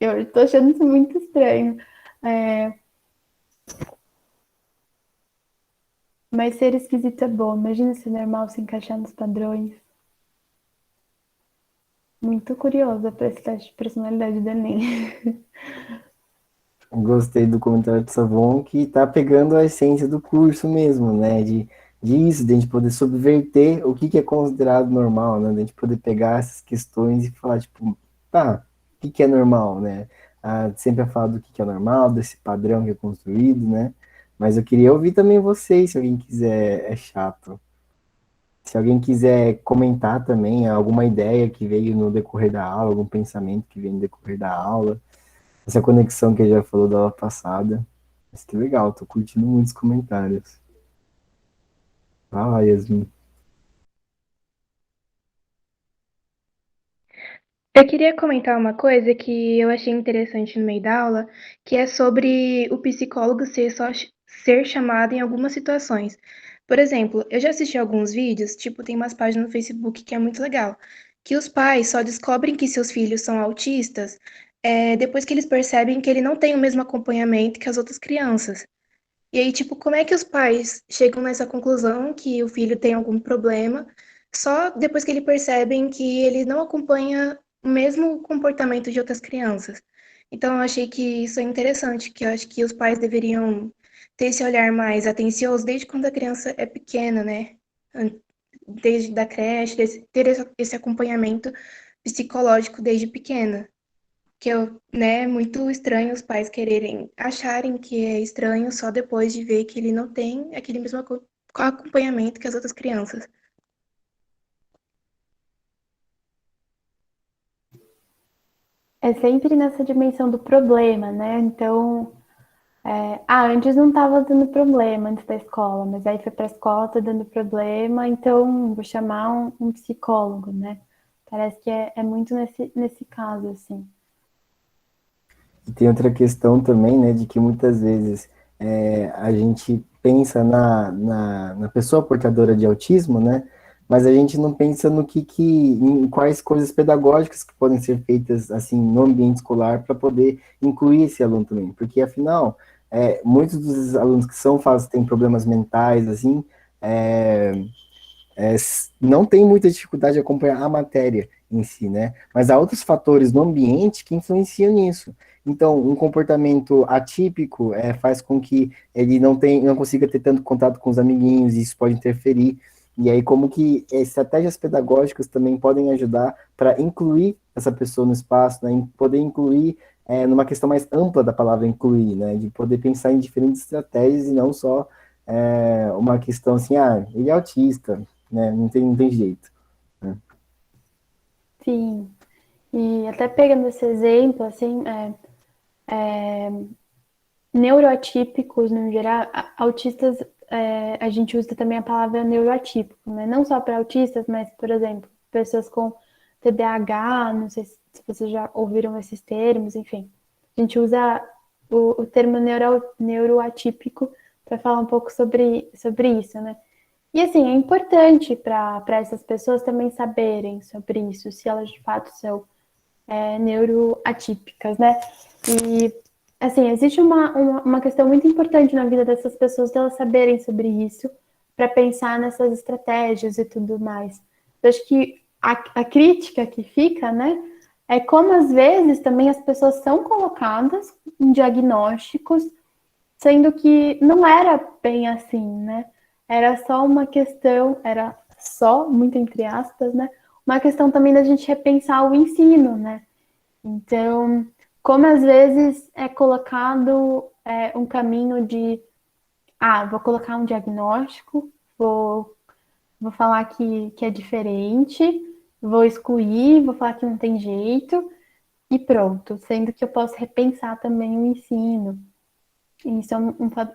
Eu tô achando isso muito estranho. Mas ser esquisito é bom. Imagina ser normal, se encaixar nos padrões. Muito curiosa para esse teste de personalidade do Enem. Gostei do comentário do Savon, que tá pegando a essência do curso mesmo, né? De isso, de a gente poder subverter o que é considerado normal, né? De a gente poder pegar essas questões e falar, tipo, tá, o que é normal, né? Sempre fala do que é normal, desse padrão que é construído, né? Mas eu queria ouvir também vocês, se alguém quiser, é chato. Se alguém quiser comentar também alguma ideia que veio no decorrer da aula, algum pensamento que veio no decorrer da aula, essa conexão que a gente já falou da aula passada. Mas que legal, tô curtindo muitos comentários. Vai lá, Yasmin. Eu queria comentar uma coisa que eu achei interessante no meio da aula, que é sobre o psicólogo ser chamado em algumas situações. Por exemplo, eu já assisti alguns vídeos, tipo, tem umas páginas no Facebook que é muito legal, que os pais só descobrem que seus filhos são autistas, depois que eles percebem que ele não tem o mesmo acompanhamento que as outras crianças. E aí, tipo, como é que os pais chegam nessa conclusão que o filho tem algum problema só depois que eles percebem que ele não acompanha o mesmo comportamento de outras crianças? Então, eu achei que isso é interessante, que eu acho que os pais deveriam ter esse olhar mais atencioso desde quando a criança é pequena, né? Desde da creche, ter esse acompanhamento psicológico desde pequena. Que eu, né, muito estranho os pais quererem acharem que é estranho só depois de ver que ele não tem aquele mesmo acompanhamento que as outras crianças. É sempre nessa dimensão do problema, né? Então, antes não estava dando problema antes da escola, mas aí foi para a escola, tá dando problema, então vou chamar um psicólogo, né? Parece que é muito nesse caso, assim. E tem outra questão também, né, de que muitas vezes a gente pensa na pessoa portadora de autismo, né, mas a gente não pensa no em quais coisas pedagógicas que podem ser feitas, assim, no ambiente escolar para poder incluir esse aluno também, porque afinal, muitos dos alunos que têm problemas mentais, assim, é, não tem muita dificuldade de acompanhar a matéria em si, né? Mas há outros fatores no ambiente que influenciam nisso. Então, um comportamento atípico faz com que ele não consiga ter tanto contato com os amiguinhos, e isso pode interferir. E aí, como que estratégias pedagógicas também podem ajudar para incluir essa pessoa no espaço, né, em poder incluir numa questão mais ampla da palavra incluir, né, de poder pensar em diferentes estratégias e não só uma questão assim, ele é autista, né, não tem jeito. Né? Sim. E até pegando esse exemplo, assim, neuroatípicos, no geral, autistas, a gente usa também a palavra neuroatípico, né? Não só para autistas, mas, por exemplo, pessoas com TDAH, não sei se vocês já ouviram esses termos, enfim. A gente usa o termo neuroatípico para falar um pouco sobre isso, né? E assim, é importante para essas pessoas também saberem sobre isso, se elas de fato são neuroatípicas, né? E, assim, existe uma questão muito importante na vida dessas pessoas, delas saberem sobre isso, para pensar nessas estratégias e tudo mais. Eu acho que a crítica que fica, né, é como às vezes também as pessoas são colocadas em diagnósticos, sendo que não era bem assim, né? Era só uma questão, era só, muito entre aspas, né? Uma questão também da gente repensar o ensino, né? Então, como às vezes é colocado um caminho de, vou colocar um diagnóstico, vou falar que é diferente, vou excluir, vou falar que não tem jeito, e pronto, sendo que eu posso repensar também o ensino. E isso é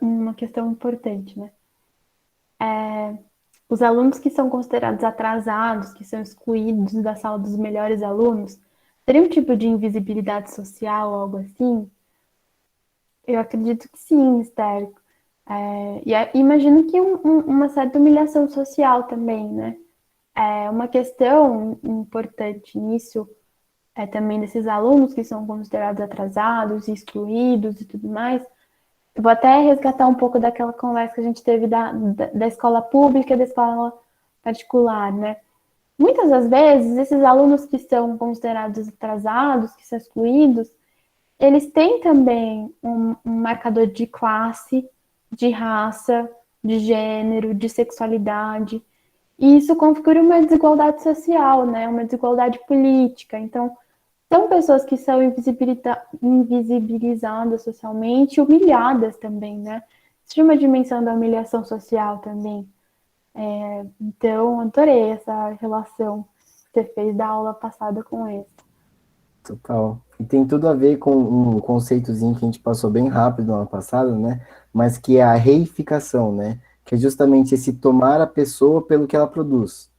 uma questão importante, né? Os alunos que são considerados atrasados, que são excluídos da sala dos melhores alunos, teria um tipo de invisibilidade social, algo assim? Eu acredito que sim, histérico. Imagino que uma certa humilhação social também, né? Uma questão importante nisso também desses alunos que são considerados atrasados, excluídos e tudo mais. Eu vou até resgatar um pouco daquela conversa que a gente teve da escola pública e da escola particular, né? Muitas das vezes, esses alunos que são considerados atrasados, que são excluídos, eles têm também um marcador de classe, de raça, de gênero, de sexualidade. E isso configura uma desigualdade social, né? Uma desigualdade política. Então, são pessoas que são invisibilizadas socialmente, humilhadas também, né? Existe uma dimensão da humilhação social também. Então, adorei essa relação que você fez da aula passada com esse. Total. E tem tudo a ver com um conceitozinho que a gente passou bem rápido no ano passado, né? Mas que é a reificação, né? Que é justamente esse tomar a pessoa pelo que ela produz.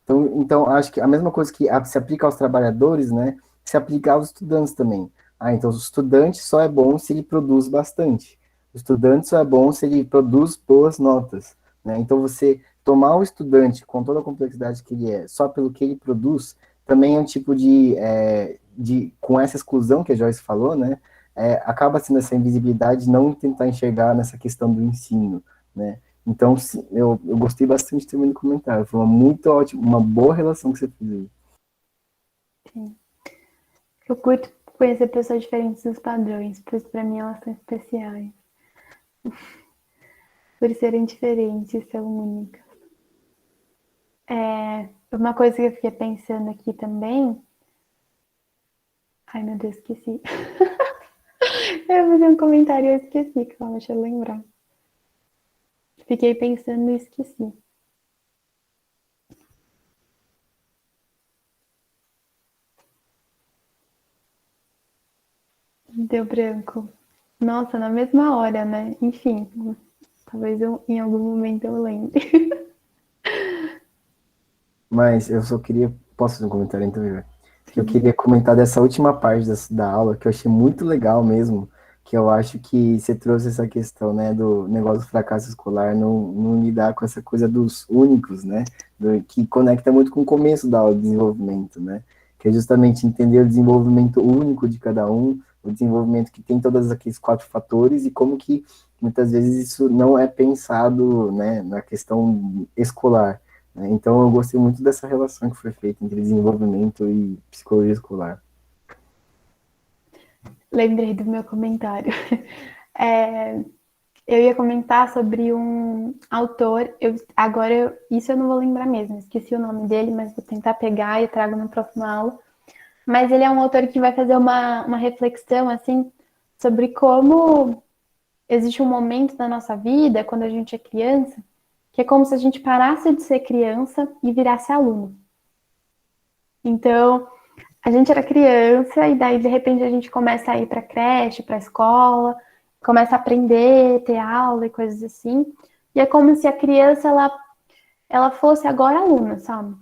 Então, acho que a mesma coisa que se aplica aos trabalhadores, né? Se aplica aos estudantes também. Então o estudante só é bom se ele produz bastante. O estudante só é bom se ele produz boas notas, né? Então, você tomar o estudante com toda a complexidade que ele é, só pelo que ele produz, também é um tipo com essa exclusão que a Joyce falou, né? Acaba sendo essa invisibilidade, não tentar enxergar nessa questão do ensino, né? Então, sim, eu gostei bastante também do comentário. Foi uma muito ótima, uma boa relação que você fez aí. Sim. Eu curto conhecer pessoas diferentes dos padrões, pois para mim elas são especiais. Por serem diferentes, são únicas. Uma coisa que eu fiquei pensando aqui também. Ai, meu Deus, esqueci. Eu ia fazer um comentário e eu esqueci, calma, deixa eu lembrar. Fiquei pensando e esqueci. Deu branco. Nossa, na mesma hora, né? Enfim, talvez em algum momento eu lembre. Mas eu só queria. Posso fazer um comentário então, Iver? Que eu Sim. queria comentar dessa última parte da aula, que eu achei muito legal mesmo, que eu acho que você trouxe essa questão, né, do negócio do fracasso escolar, não lidar com essa coisa dos únicos, né, que conecta muito com o começo da aula de desenvolvimento, né, que é justamente entender o desenvolvimento único de cada um, o desenvolvimento que tem todos aqueles 4 fatores e como que muitas vezes isso não é pensado, né, na questão escolar. Então, eu gostei muito dessa relação que foi feita entre desenvolvimento e psicologia escolar. Lembrei do meu comentário. É, eu ia comentar sobre um autor, isso eu não vou lembrar mesmo, esqueci o nome dele, mas vou tentar pegar e trago na próxima aula. Mas ele é um autor que vai fazer uma reflexão, assim, sobre como existe um momento da nossa vida, quando a gente é criança, que é como se a gente parasse de ser criança e virasse aluno. Então, a gente era criança e daí, de repente, a gente começa a ir para creche, para escola, começa a aprender, ter aula e coisas assim. E é como se a criança, ela fosse agora aluna, sabe?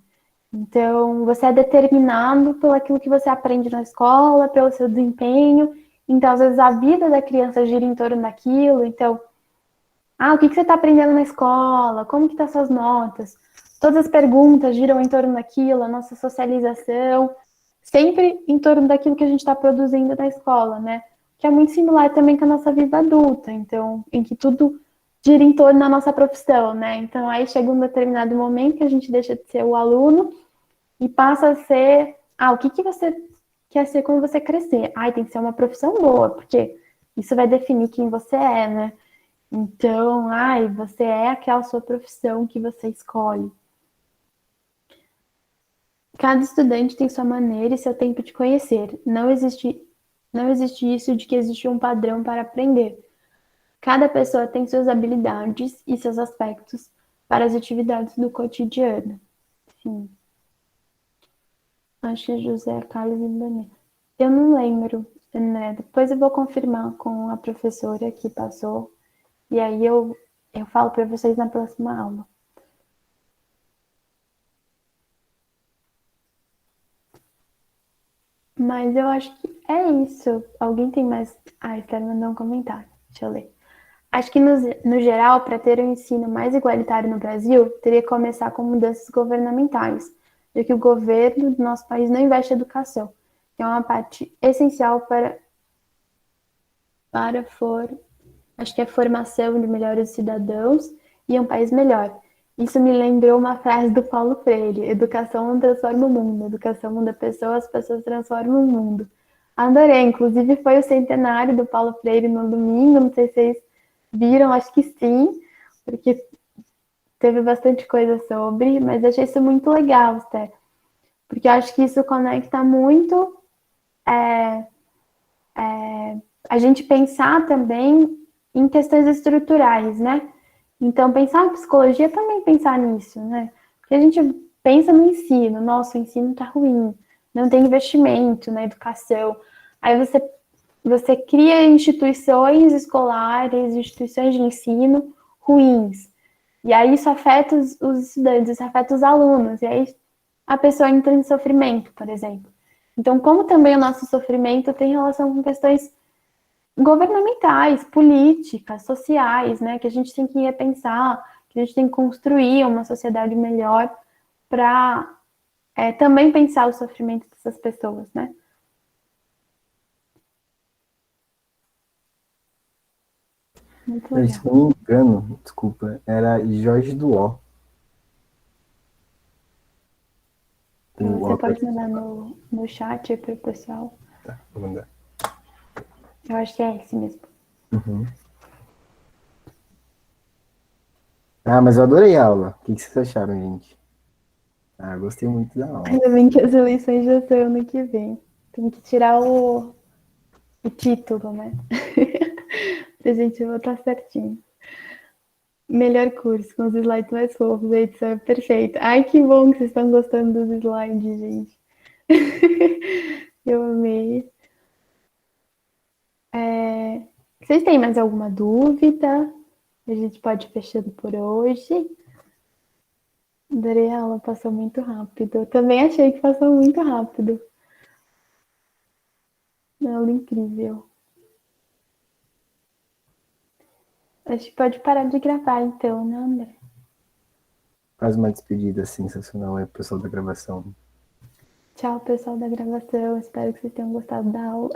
Então, você é determinado pelo aquilo que você aprende na escola, pelo seu desempenho. Então, às vezes, a vida da criança gira em torno daquilo. Então, o que você está aprendendo na escola? Como que estão suas notas? Todas as perguntas giram em torno daquilo, a nossa socialização, sempre em torno daquilo que a gente está produzindo na escola, né? Que é muito similar também com a nossa vida adulta, então, em que tudo gira em torno da nossa profissão, né? Então, aí chega um determinado momento que a gente deixa de ser o aluno e passa a ser, o que você quer ser quando você crescer? Tem que ser uma profissão boa, porque isso vai definir quem você é, né? Então, você é aquela sua profissão que você escolhe. Cada estudante tem sua maneira e seu tempo de conhecer. Não existe isso de que existe um padrão para aprender. Cada pessoa tem suas habilidades e seus aspectos para as atividades do cotidiano. Sim. Acho que José Carlos e Daniel. Eu não lembro, né? Depois eu vou confirmar com a professora que passou. E aí eu falo para vocês na próxima aula. Mas eu acho que é isso. Alguém tem mais? Espero mandar um comentário. Deixa eu ler. Acho que, no geral, para ter um ensino mais igualitário no Brasil, teria que começar com mudanças governamentais, já que o governo do nosso país não investe em educação, que é uma parte essencial acho que é a formação de melhores cidadãos e um país melhor. Isso me lembrou uma frase do Paulo Freire: educação não transforma o mundo, educação muda pessoas, as pessoas transformam o mundo. Adorei, inclusive foi o centenário do Paulo Freire no domingo, não sei se vocês viram, acho que sim, porque teve bastante coisa sobre, mas achei isso muito legal, Esther, porque eu acho que isso conecta muito a gente pensar também em questões estruturais, né? Então, pensar em psicologia também pensar nisso, né? Porque a gente pensa no ensino, nossa, o ensino tá ruim, não tem investimento na educação. Aí você cria instituições escolares, instituições de ensino ruins. E aí isso afeta os estudantes, isso afeta os alunos. E aí a pessoa entra em sofrimento, por exemplo. Então, como também o nosso sofrimento tem relação com questões governamentais, políticas, sociais, né? Que a gente tem que repensar, que a gente tem que construir uma sociedade melhor para também pensar o sofrimento dessas pessoas, né? Muito legal. Se não me engano, desculpa, era Jorge Duó. Você pode mandar no chat para o pessoal. Tá, vou mandar. Eu acho que é esse mesmo. Uhum. Mas eu adorei a aula. O que vocês acharam, gente? Gostei muito da aula. Ainda bem que as eleições já são ano que vem. Tem que tirar o título, né? Pra gente votar certinho. Melhor curso, com os slides mais fofos, a edição é perfeita. Ai, que bom que vocês estão gostando dos slides, gente. Eu amei. Vocês têm mais alguma dúvida? A gente pode ir fechando por hoje. Adorei a aula, passou muito rápido. Eu também achei que passou muito rápido. Uma aula incrível. A gente pode parar de gravar então, né, André? Faz uma despedida sensacional aí, pessoal da gravação. Tchau, pessoal da gravação. Espero que vocês tenham gostado da aula.